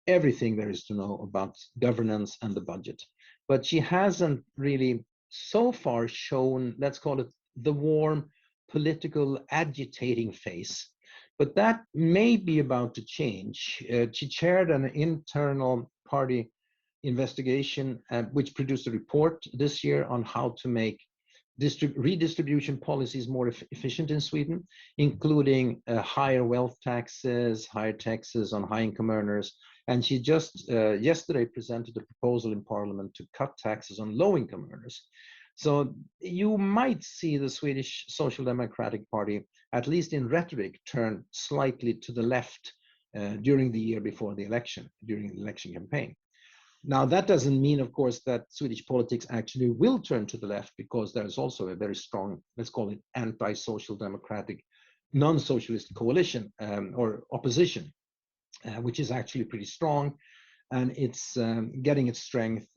everything there is to know about governance and the budget. But she hasn't really so far shown, let's call it, the warm political agitating face. But that may be about to change. She chaired an internal party investigation, which produced a report this year on how to make redistribution policies more efficient in Sweden, including higher wealth taxes, higher taxes on high-income earners. And she just yesterday presented a proposal in Parliament to cut taxes on low-income earners. So you might see the Swedish Social Democratic Party, at least in rhetoric, turn slightly to the left during the year before the election, during the election campaign. Now, that doesn't mean, of course, that Swedish politics actually will turn to the left, because there's also a very strong, let's call it, anti-social democratic, non-socialist coalition or opposition, which is actually pretty strong. And it's getting its strength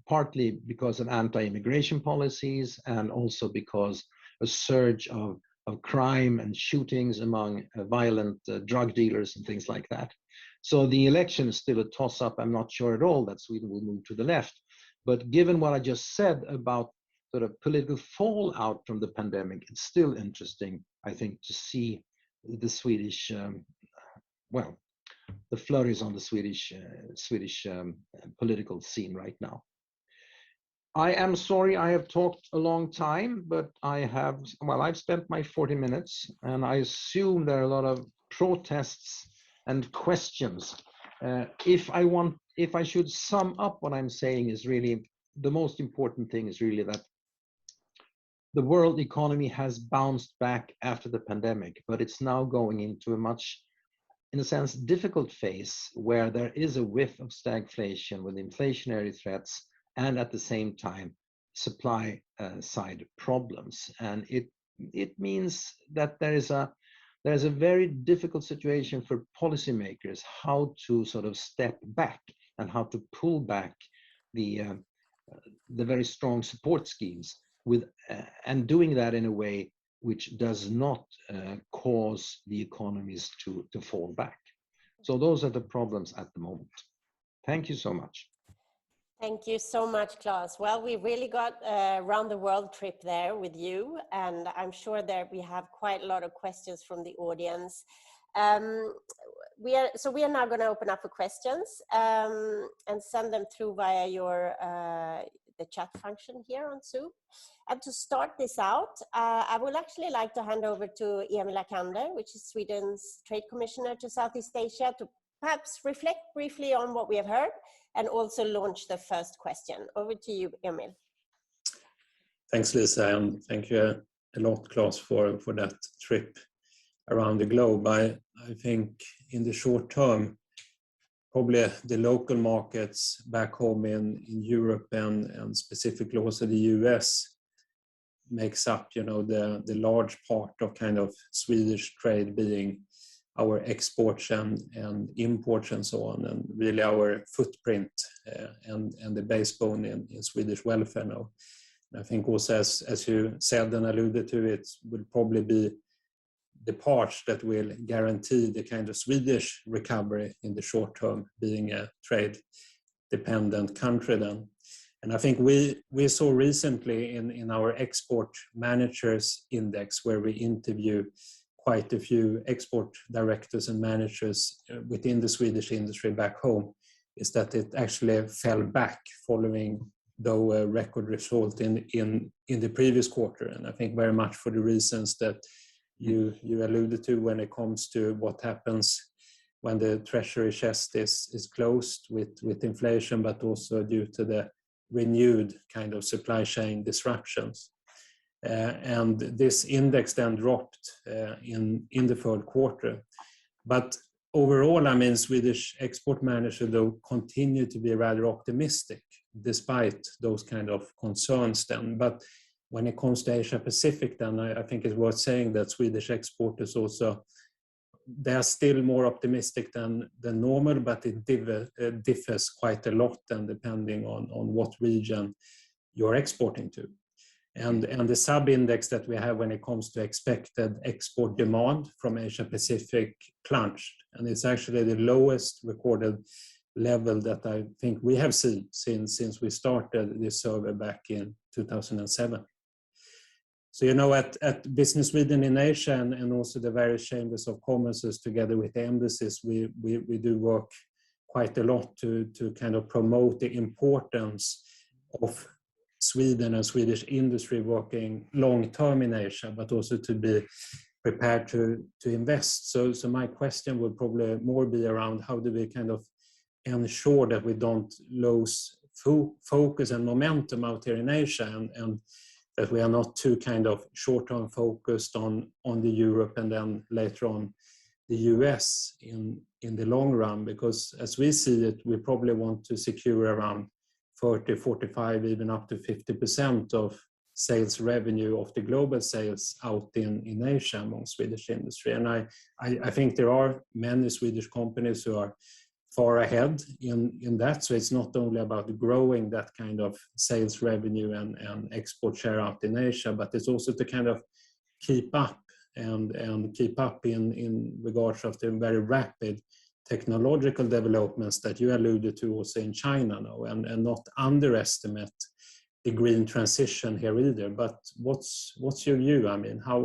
partly because of anti-immigration policies, and also because a surge of crime and shootings among violent drug dealers and things like that. So the election is still a toss-up. I'm not sure at all that Sweden will move to the left. But given what I just said about sort of political fallout from the pandemic, it's still interesting, I think, to see the Swedish, the flurries on the Swedish political scene right now. I am sorry I have talked a long time, but I've spent my 40 minutes, and I assume there are a lot of protests and questions. If I should sum up what I'm saying, is really the most important thing is really that the world economy has bounced back after the pandemic, but it's now going into a much, in a sense, difficult phase where there is a whiff of stagflation with inflationary threats and at the same time supply side problems. And it means that there's a very difficult situation for policymakers, how to sort of step back and how to pull back the very strong support schemes and doing that in a way which does not cause the economies to fall back. So those are the problems at the moment. Thank you so much. Thank you so much, Klas. Well, we really got a round the world trip there with you, and I'm sure that we have quite a lot of questions from the audience. we are now going to open up for questions and send them through via your the chat function here on Zoom. And to start this out, I would actually like to hand over to Emil Akander, which is Sweden's Trade Commissioner to Southeast Asia, to perhaps reflect briefly on what we have heard and also launch the first question. Over to you, Emil. Thanks, Lisa, and thank you a lot, Klas, for that trip around the globe. I think in the short term, probably the local markets back home in Europe and specifically also the US makes up, the large part of kind of Swedish trade, being our exports and imports and so on, and really our footprint and the backbone in Swedish welfare now. And I think also, as you said and alluded to, it will probably be the parts that will guarantee the kind of Swedish recovery in the short term, being a trade-dependent country then. And I think we saw recently in our export managers index, where we interview quite a few export directors and managers within the Swedish industry back home, is that it actually fell back following the record result in the previous quarter. And I think very much for the reasons that you alluded to when it comes to what happens when the treasury chest is closed with inflation, but also due to the renewed kind of supply chain disruptions. And this index then dropped in the third quarter. But overall, I mean, Swedish export managers, though, continue to be rather optimistic despite those kind of concerns then. But when it comes to Asia Pacific, then I think it's worth saying that Swedish exporters also, they are still more optimistic than normal, but it differs quite a lot, and depending on what region you're exporting to. And the sub-index that we have when it comes to expected export demand from Asia Pacific plunged, and it's actually the lowest recorded level that I think we have seen since we started this survey back in 2007. So, at Business Sweden in Asia and also the various chambers of commerce together with the embassies, we do work quite a lot to kind of promote the importance of Sweden and Swedish industry working long-term in Asia, but also to be prepared to invest. So my question would probably more be around how do we kind of ensure that we don't lose focus and momentum out here in Asia, and that we are not too kind of short-term focused on the Europe and then later on the US in the long run, because as we see it, we probably want to secure around 40, 45, even up to 50% of sales revenue of the global sales out in Asia among Swedish industry. And I think there are many Swedish companies who are far ahead in that. So it's not only about growing that kind of sales revenue and export share out in Asia, but it's also to kind of keep up and keep up in regards of the very rapid technological developments that you alluded to also in China now, and not underestimate the green transition here either. But what's your view? I mean, how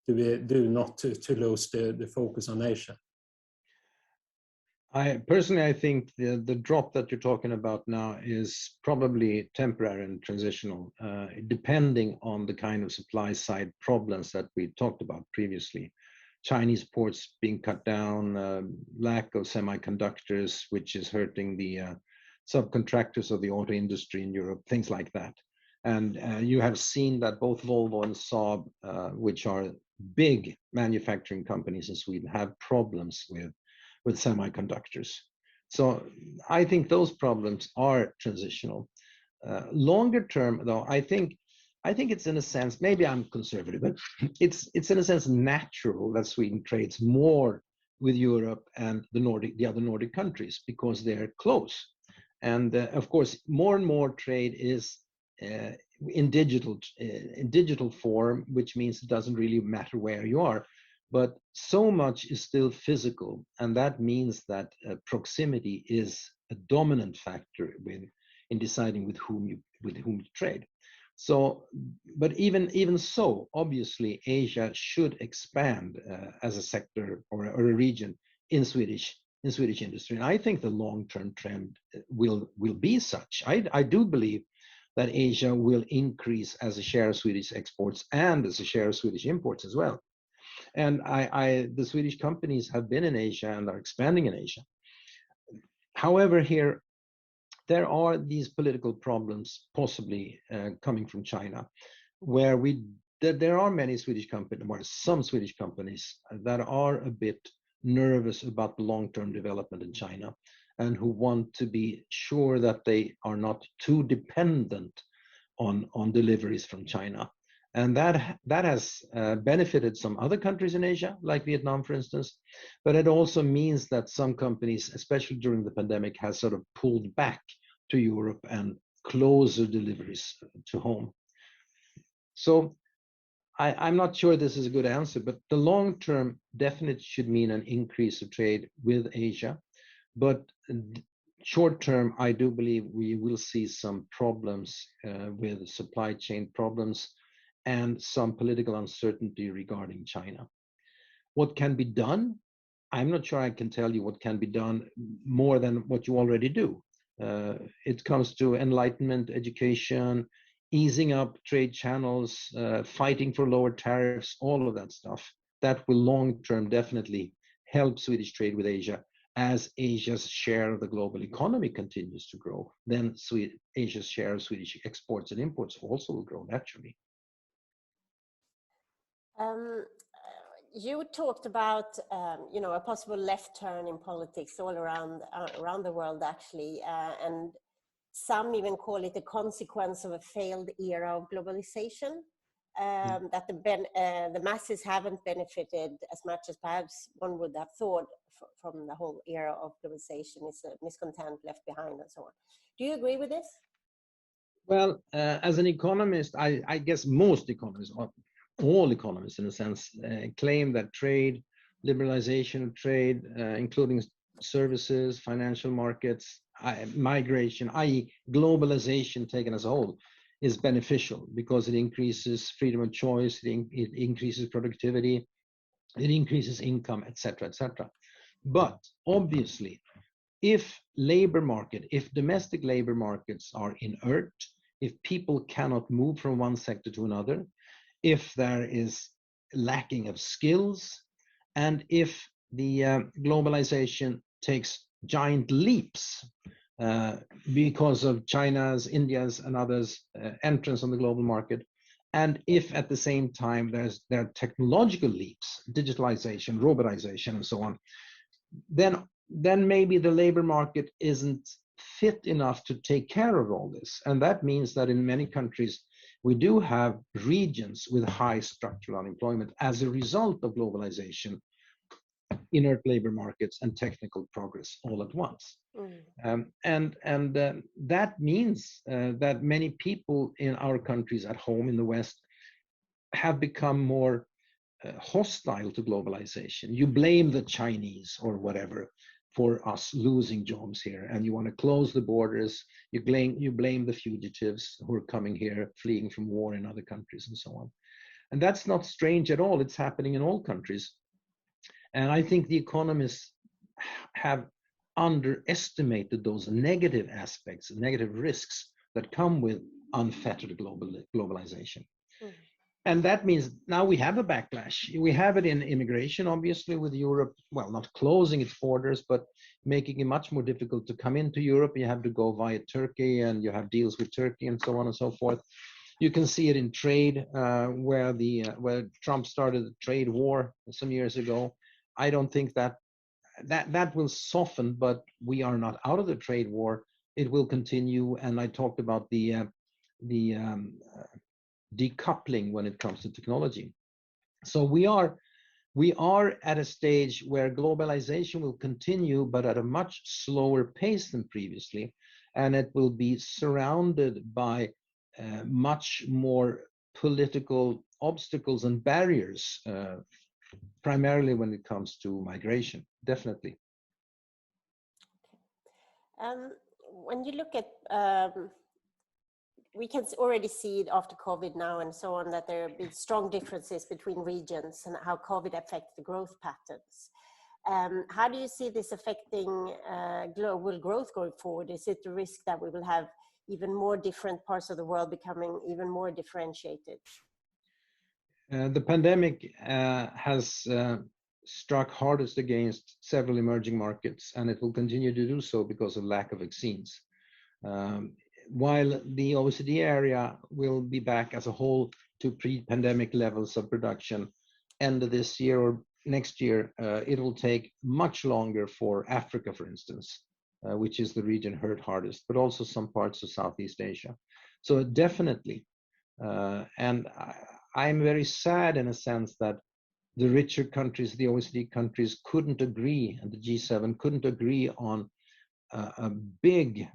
do we do not to lose the focus on Asia? I think the drop that you're talking about now is probably temporary and transitional, depending on the kind of supply side problems that we talked about previously. Chinese ports being cut down, lack of semiconductors, which is hurting the subcontractors of the auto industry in Europe, things like that. And you have seen that both Volvo and Saab, which are big manufacturing companies in Sweden, have problems with semiconductors. So I think those problems are transitional. Longer term, though, I think it's in a sense, maybe I'm conservative, but it's in a sense natural that Sweden trades more with Europe and the other Nordic countries because they're close. And of course, more and more trade is in digital form, which means it doesn't really matter where you are. But so much is still physical, and that means that proximity is a dominant factor in deciding with whom you trade. So, but even so, obviously, Asia should expand as a sector or a region in Swedish industry. And I think the long-term trend will be such. I do believe that Asia will increase as a share of Swedish exports and as a share of Swedish imports as well. And the Swedish companies have been in Asia and are expanding in Asia. However, here there are these political problems possibly coming from China, where there are many Swedish companies, or some Swedish companies that are a bit nervous about the long-term development in China and who want to be sure that they are not too dependent on deliveries from China. And that has benefited some other countries in Asia, like Vietnam, for instance. But it also means that some companies, especially during the pandemic, has sort of pulled back to Europe and closer deliveries to home. So I'm not sure this is a good answer, but the long term definitely should mean an increase of trade with Asia. But short term, I do believe we will see some problems with supply chain problems and some political uncertainty regarding China. What can be done? I'm not sure I can tell you what can be done more than what you already do. It comes to enlightenment, education, easing up trade channels, fighting for lower tariffs, all of that stuff. That will long-term definitely help Swedish trade with Asia. As Asia's share of the global economy continues to grow, then Asia's share of Swedish exports and imports also will grow naturally. You talked about a possible left turn in politics all around the world, actually, and some even call it a consequence of a failed era of globalization. That the masses haven't benefited as much as perhaps one would have thought from the whole era of globalization. Is a miscontent left behind and so on. Do you agree with this? Well, as an economist, I guess most economists, or all economists in a sense, claim that trade, liberalization of trade, including services, financial markets, migration, i.e. globalization taken as a whole, is beneficial because it increases freedom of choice, it increases productivity, it increases income, etc., etc. But obviously, if domestic labor markets are inert, if people cannot move from one sector to another, if there is lacking of skills, and if the globalization takes giant leaps because of China's, India's, and others' entrance on the global market, and if at the same time there are technological leaps, digitalization, robotization, and so on, then maybe the labor market isn't fit enough to take care of all this. And that means that in many countries, we do have regions with high structural unemployment as a result of globalization, inert labor markets, and technical progress all at once. That means that many people in our countries at home in the West have become more hostile to globalization. You blame the Chinese or whatever for us losing jobs here, and you want to close the borders. You blame the fugitives who are coming here, fleeing from war in other countries, and so on. And that's not strange at all. It's happening in all countries. And I think the economists have underestimated those negative aspects, negative risks that come with unfettered globalization. And that means now we have a backlash. We have it in immigration, obviously, with Europe, well, not closing its borders, but making it much more difficult to come into Europe. You have to go via Turkey, and you have deals with Turkey and so on and so forth. You can see it in trade, where Trump started a trade war some years ago. I don't think that will soften, but we are not out of the trade war. It will continue, and I talked about the decoupling when it comes to technology. So we are at a stage where globalization will continue, but at a much slower pace than previously, and it will be surrounded by much more political obstacles and barriers, primarily when it comes to migration, definitely. When you look at we can already see it after COVID now and so on, that there have been strong differences between regions and how COVID affects the growth patterns. How do you see this affecting global growth going forward? Is it the risk that we will have even more different parts of the world becoming even more differentiated? The pandemic has struck hardest against several emerging markets, and it will continue to do so because of lack of vaccines. While the OECD area will be back as a whole to pre-pandemic levels of production end of this year or next year, it will take much longer for Africa, for instance, which is the region hurt hardest, but also some parts of Southeast Asia. So definitely, and I'm very sad in a sense that the richer countries, the OECD countries, couldn't agree, and the G7 couldn't agree on a big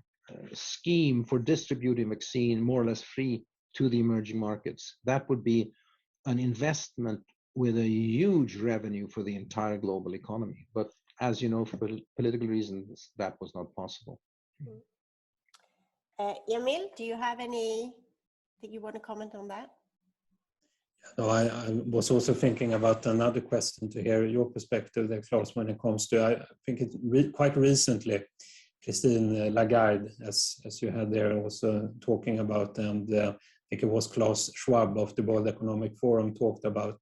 scheme for distributing vaccine more or less free to the emerging markets. That would be an investment with a huge revenue for the entire global economy. But as you know, for political reasons, that was not possible. Emil, do you have anything you want to comment on that? No, I was also thinking about another question to hear your perspective there, Klas, when it comes to, I think it quite recently, Christine Lagarde, as you had there, also talking about, and I think it was Klaus Schwab of the World Economic Forum talked about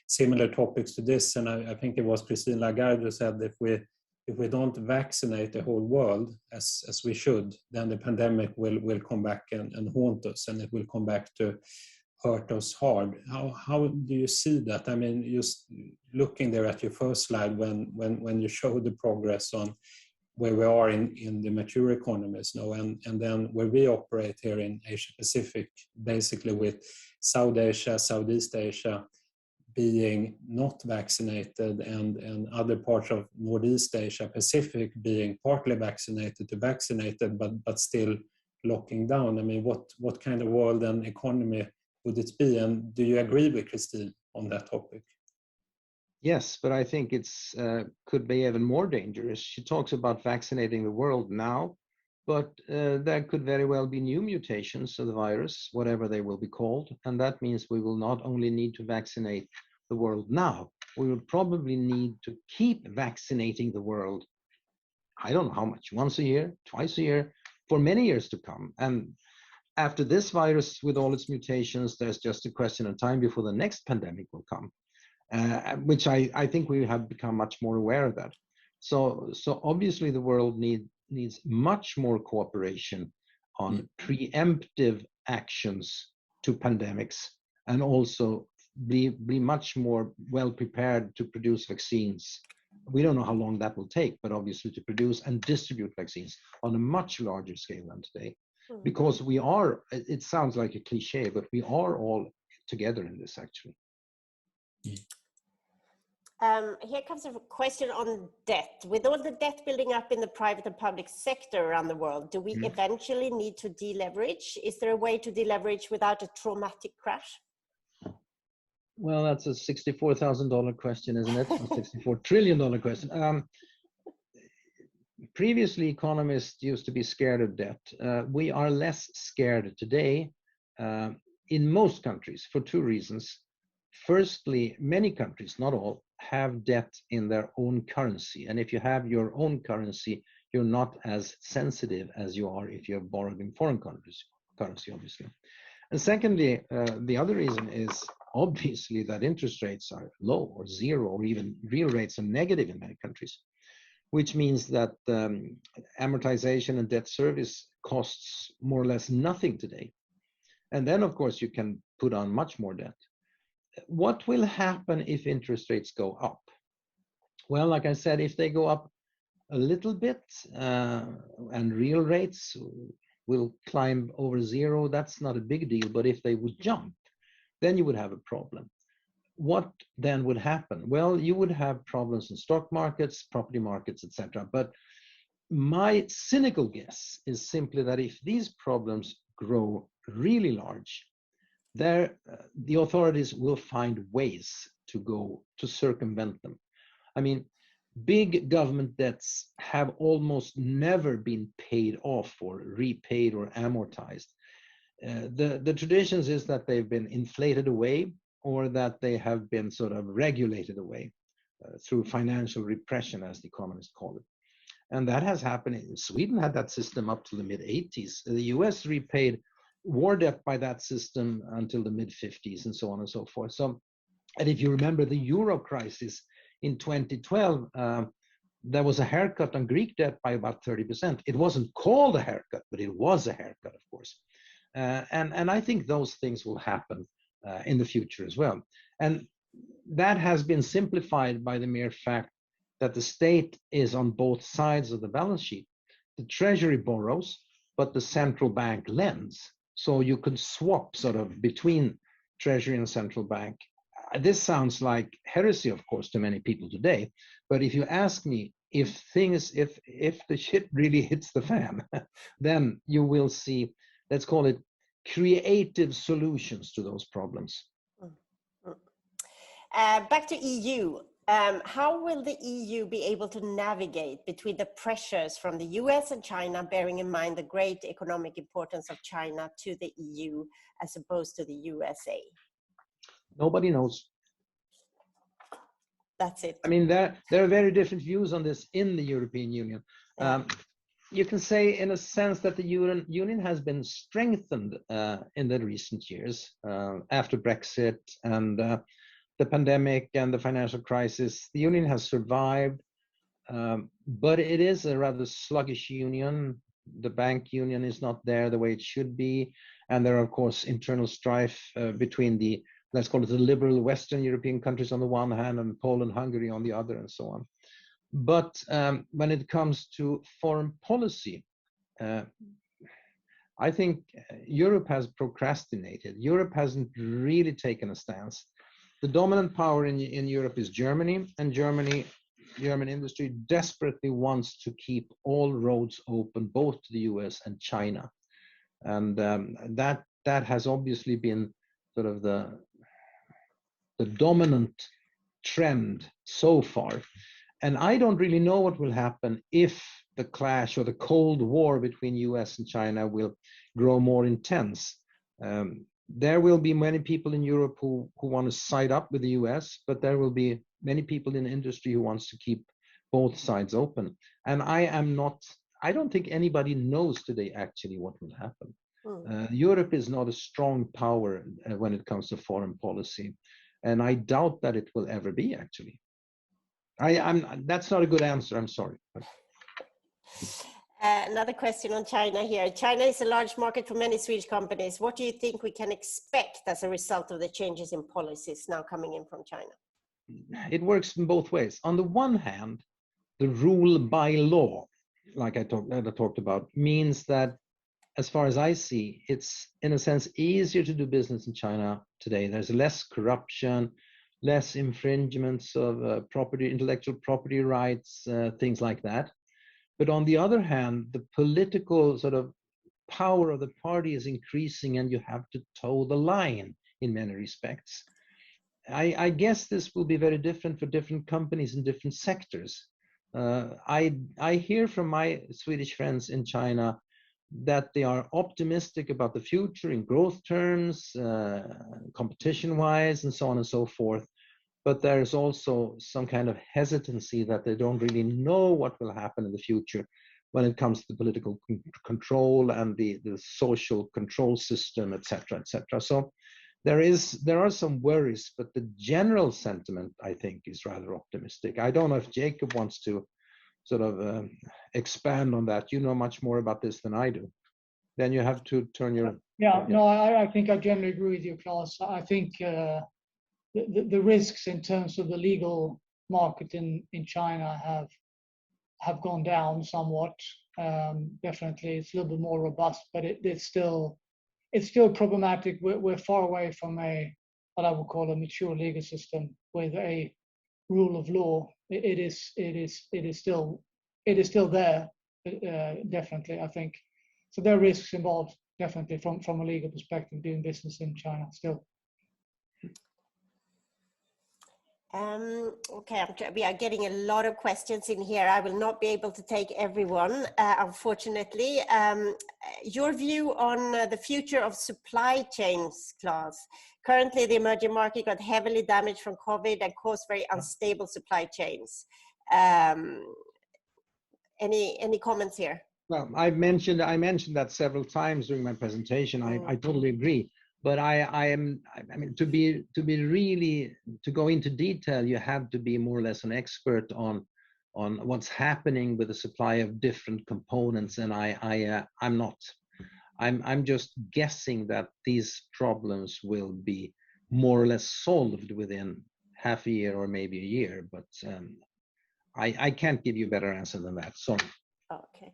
similar topics to this, and I think it was Christine Lagarde who said if we don't vaccinate the whole world as we should, then the pandemic will come back and haunt us, and it will come back to hurt us hard. How do you see that? I mean, just looking there at your first slide when you show the progress on where we are in the mature economies now, and then where we operate here in Asia Pacific, basically with South Asia, Southeast Asia being not vaccinated, and other parts of Northeast Asia Pacific being partly vaccinated to vaccinated, but still locking down. I mean, what kind of world and economy would it be? And do you agree with Christine on that topic? Yes, but I think it's could be even more dangerous. She talks about vaccinating the world now, but there could very well be new mutations of the virus, whatever they will be called. And that means we will not only need to vaccinate the world now, we will probably need to keep vaccinating the world, I don't know how much, once a year, twice a year, for many years to come. And after this virus, with all its mutations, there's just a question of time before the next pandemic will come. Which I think we have become much more aware of that. So obviously the world needs much more cooperation on preemptive actions to pandemics, and also be much more well prepared to produce vaccines. We don't know how long that will take, but obviously to produce and distribute vaccines on a much larger scale than today. Because we are, it sounds like a cliche, but we are all together in this actually. Here comes a question on debt. With all the debt building up in the private and public sector around the world, do we eventually need to deleverage? Is there a way to deleverage without a traumatic crash? Well, that's a $64,000 question, isn't it? A $64 trillion question. Previously, economists used to be scared of debt. We are less scared today in most countries for two reasons. Firstly, many countries, not all, have debt in their own currency. And if you have your own currency, you're not as sensitive as you are if you have borrowed in foreign currency, obviously. And secondly, the other reason is obviously that interest rates are low or zero, or even real rates are negative in many countries, which means that amortization and debt service costs more or less nothing today. And then, of course, you can put on much more debt. What will happen if interest rates go up? Well, like I said, if they go up a little bit and real rates will climb over zero, that's not a big deal. But if they would jump, then you would have a problem. What then would happen? Well, you would have problems in stock markets, property markets, etc. But my cynical guess is simply that if these problems grow really large, the authorities will find ways to circumvent them. I mean, big government debts have almost never been paid off or repaid or amortized. The traditions is that they've been inflated away, or that they have been sort of regulated away. through financial repression, as the economists call it. And that has happened. Sweden had that system up to the mid-80s. The US repaid war debt by that system until the mid-50s, and so on and so forth. So, and if you remember the Euro crisis in 2012, there was a haircut on Greek debt by about 30%. It wasn't called a haircut, but it was a haircut, of course. And I think those things will happen in the future as well. And that has been simplified by the mere fact that the state is on both sides of the balance sheet. The Treasury borrows, but the central bank lends. So you could swap sort of between Treasury and central bank. This sounds like heresy, of course, to many people today. But if you ask me, if the shit really hits the fan, then you will see, let's call it, creative solutions to those problems. Back to EU. How will the EU be able to navigate between the pressures from the US and China, bearing in mind the great economic importance of China to the EU as opposed to the USA? Nobody knows. That's it. I mean, there are very different views on this in the European Union. Yeah. You can say, in a sense, that the Union has been strengthened in the recent years after Brexit and the pandemic and the financial crisis. The Union has survived, but it is a rather sluggish union. The bank union is not there the way it should be. And there are, of course, internal strife between the, let's call it, the liberal Western European countries on the one hand and Poland, Hungary on the other, and so on. But when it comes to foreign policy, I think Europe has procrastinated. Europe hasn't really taken a stance. The dominant power in Europe is Germany, and German industry desperately wants to keep all roads open, both to the US and China. And that has obviously been sort of the dominant trend so far. And I don't really know what will happen if the clash or the Cold War between US and China will grow more intense. There will be many people in Europe who want to side up with the US, but there will be many people in industry who wants to keep both sides open. And I don't think anybody knows today actually what will happen. Europe is not a strong power when it comes to foreign policy. And I doubt that it will ever be, actually. That's not a good answer, I'm sorry. Another question on China here. China is a large market for many Swedish companies. What do you think we can expect as a result of the changes in policies now coming in from China? It works in both ways. On the one hand, the rule by law, like I talked about, means that, as far as I see, it's in a sense easier to do business in China today. There's less corruption, less infringements of intellectual property rights, things like that. But on the other hand, the political sort of power of the party is increasing, and you have to toe the line in many respects. I guess this will be very different for different companies in different sectors. I hear from my Swedish friends in China that they are optimistic about the future in growth terms, competition-wise, and so on and so forth. But there's also some kind of hesitancy that they don't really know what will happen in the future when it comes to the political control and the social control system, etc., etc. So there are some worries, but the general sentiment, I think, is rather optimistic. I don't know if Jacob wants to sort of expand on that. You know much more about this than I do. Then you have to turn your... Yeah, no, I think I generally agree with you, Klas. I think the risks in terms of the legal market in China have gone down somewhat. Definitely, it's a little bit more robust, but it's still problematic. We're far away from what I would call a mature legal system with a rule of law. It is still there, definitely, I think. So there are risks involved, definitely, from a legal perspective, doing business in China still. Okay, we are getting a lot of questions in here. I will not be able to take everyone, unfortunately. Your view on the future of supply chains, Klas. Currently, the emerging market got heavily damaged from COVID and caused very unstable supply chains. Any comments here? Well, I mentioned that several times during my presentation. I totally agree. But I mean, to go into detail, you have to be more or less an expert on what's happening with the supply of different components, and I'm not. I'm just guessing that these problems will be more or less solved within half a year or maybe a year. But I can't give you a better answer than that. Sorry. Okay.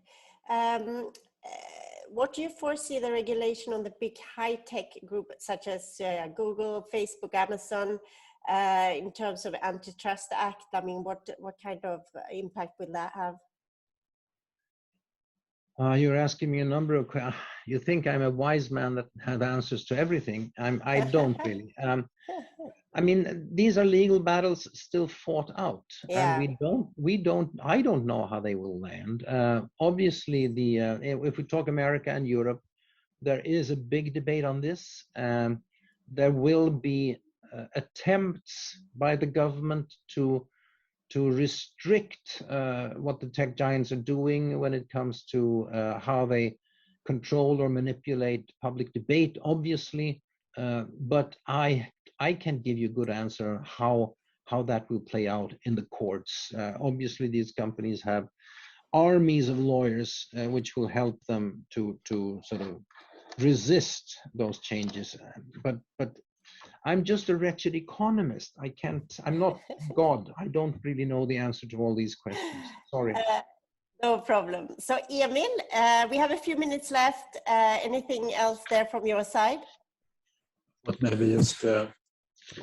What do you foresee the regulation on the big high-tech group such as Google, Facebook, Amazon in terms of antitrust act? I mean, what kind of impact will that have? You're asking me a number of questions. You think I'm a wise man that has answers to everything. I don't really. I mean, these are legal battles still fought out, and I don't know how they will land. Obviously, if we talk America and Europe, there is a big debate on this. There will be attempts by the government to restrict what the tech giants are doing when it comes to how they control or manipulate public debate, obviously, but I can give you a good answer how that will play out in the courts. Obviously, these companies have armies of lawyers which will help them to sort of resist those changes. But I'm just a wretched economist. I'm not God. I don't really know the answer to all these questions. Sorry. No problem. So Emil, we have a few minutes left. Anything else there from your side? But maybe just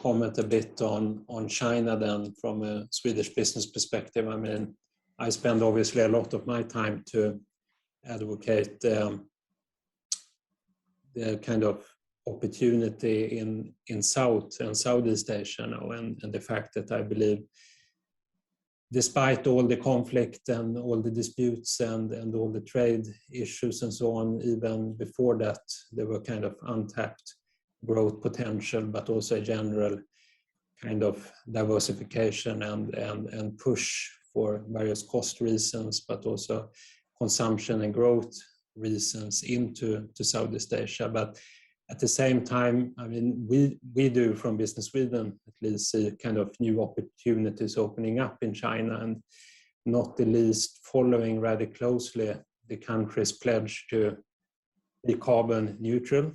comment a bit on China then from a Swedish business perspective. I mean, I spend obviously a lot of my time to advocate the kind of opportunity in South and Southeast Asia now, and the fact that I believe despite all the conflict and all the disputes and all the trade issues and so on, even before that, there were kind of untapped growth potential, but also a general kind of diversification and push for various cost reasons, but also consumption and growth reasons into Southeast Asia. But at the same time, I mean, we do from Business Sweden at least see kind of new opportunities opening up in China, and not the least following rather closely the country's pledge to be carbon neutral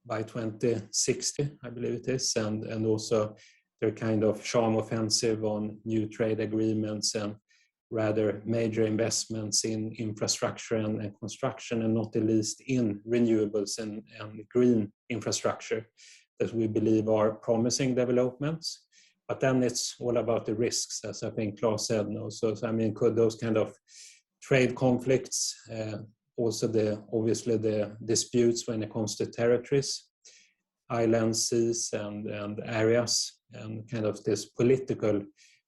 by 2060, I believe it is, and also their kind of charm offensive on new trade agreements and rather major investments in infrastructure and construction, and not the least in renewables and green infrastructure that we believe are promising developments. But then it's all about the risks, as I think Klas said. So I mean, could those kind of trade conflicts, also obviously the disputes when it comes to territories, islands, seas and areas, and kind of this political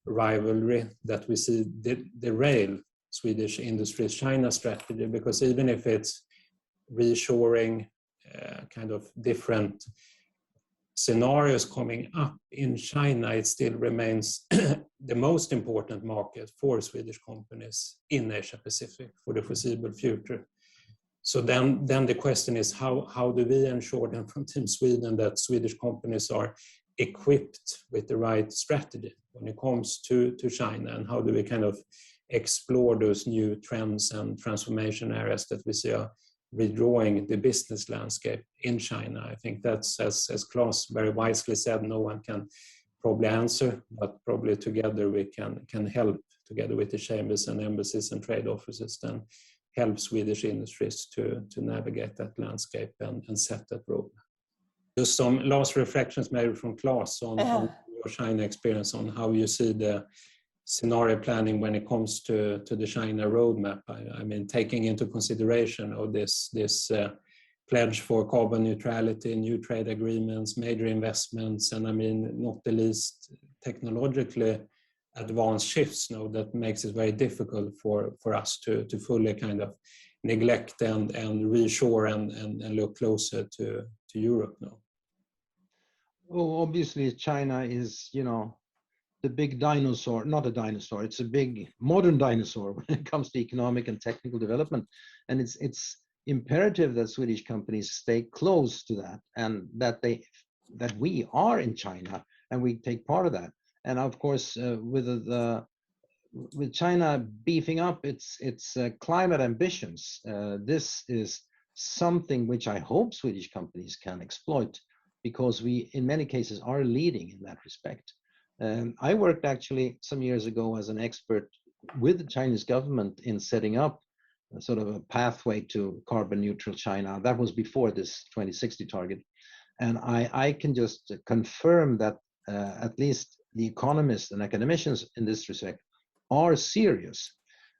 rivalry that we see derail Swedish industry's China strategy, because even if it's reshoring, kind of different scenarios coming up in China, it still remains the most important market for Swedish companies in Asia Pacific for the foreseeable future. So then the question is, how do we ensure then from Team Sweden that Swedish companies are equipped with the right strategy when it comes to China, and how do we kind of explore those new trends and transformation areas that we see are redrawing the business landscape in China? I think that's, as Klas very wisely said, no one can probably answer, but probably together we can help, together with the chambers and embassies and trade offices, then help Swedish industries to navigate that landscape and set that roadmap. Just some last reflections maybe from Klas on your China experience, on how you see the scenario planning when it comes to the China roadmap. I mean, taking into consideration of this pledge for carbon neutrality, new trade agreements, major investments, and I mean, not the least technologically advanced shifts now that makes it very difficult for us to fully kind of neglect and reshore and look closer to Europe now. Well, obviously China is, you know, the big dinosaur, not a dinosaur, it's a big modern dinosaur when it comes to economic and technical development. And it's imperative that Swedish companies stay close to that, and that we are in China and we take part of that. And of course, with China beefing up its climate ambitions, this is something which I hope Swedish companies can exploit, because we, in many cases, are leading in that respect. I worked actually some years ago as an expert with the Chinese government in setting up a sort of a pathway to carbon neutral China. That was before this 2060 target. And I can just confirm that at least the economists and academicians in this respect are serious.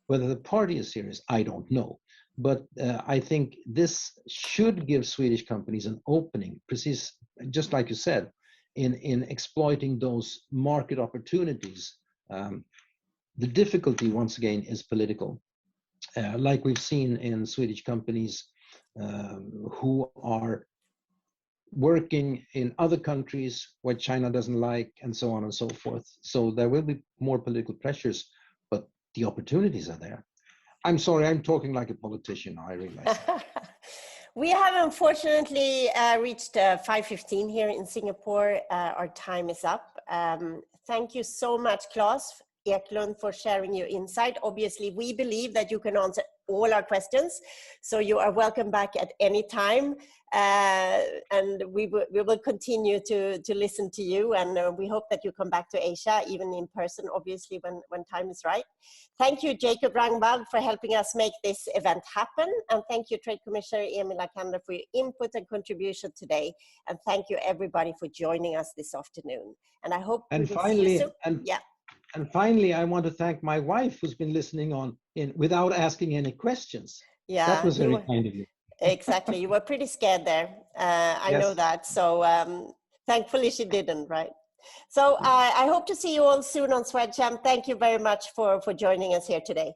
Whether the party is serious, I don't know. But I think this should give Swedish companies an opening, precis, just like you said, in exploiting those market opportunities. The difficulty, once again, is political. Like we've seen in Swedish companies who are working in other countries where China doesn't like, and so on and so forth. So there will be more political pressures, but the opportunities are there. I'm sorry, I'm talking like a politician, I realize. We have unfortunately reached 5:15 here in Singapore. Our time is up. Thank you so much, Klas Eklund, for sharing your insight. Obviously, we believe that you can answer all our questions, so you are welcome back at any time. And we will continue to listen to you, and we hope that you come back to Asia, even in person, obviously, when time is right. Thank you, Jacob Rangwald, for helping us make this event happen. And thank you, Trade Commissioner Emil Lakander, for your input and contribution today. And thank you, everybody, for joining us this afternoon. And I hope we will see you soon. And finally, I want to thank my wife, who's been listening on without asking any questions. Yeah, that was very kind of you. Exactly. You were pretty scared there. I know that. So thankfully she didn't, right? So I hope to see you all soon on Swedcham. Thank you very much for joining us here today.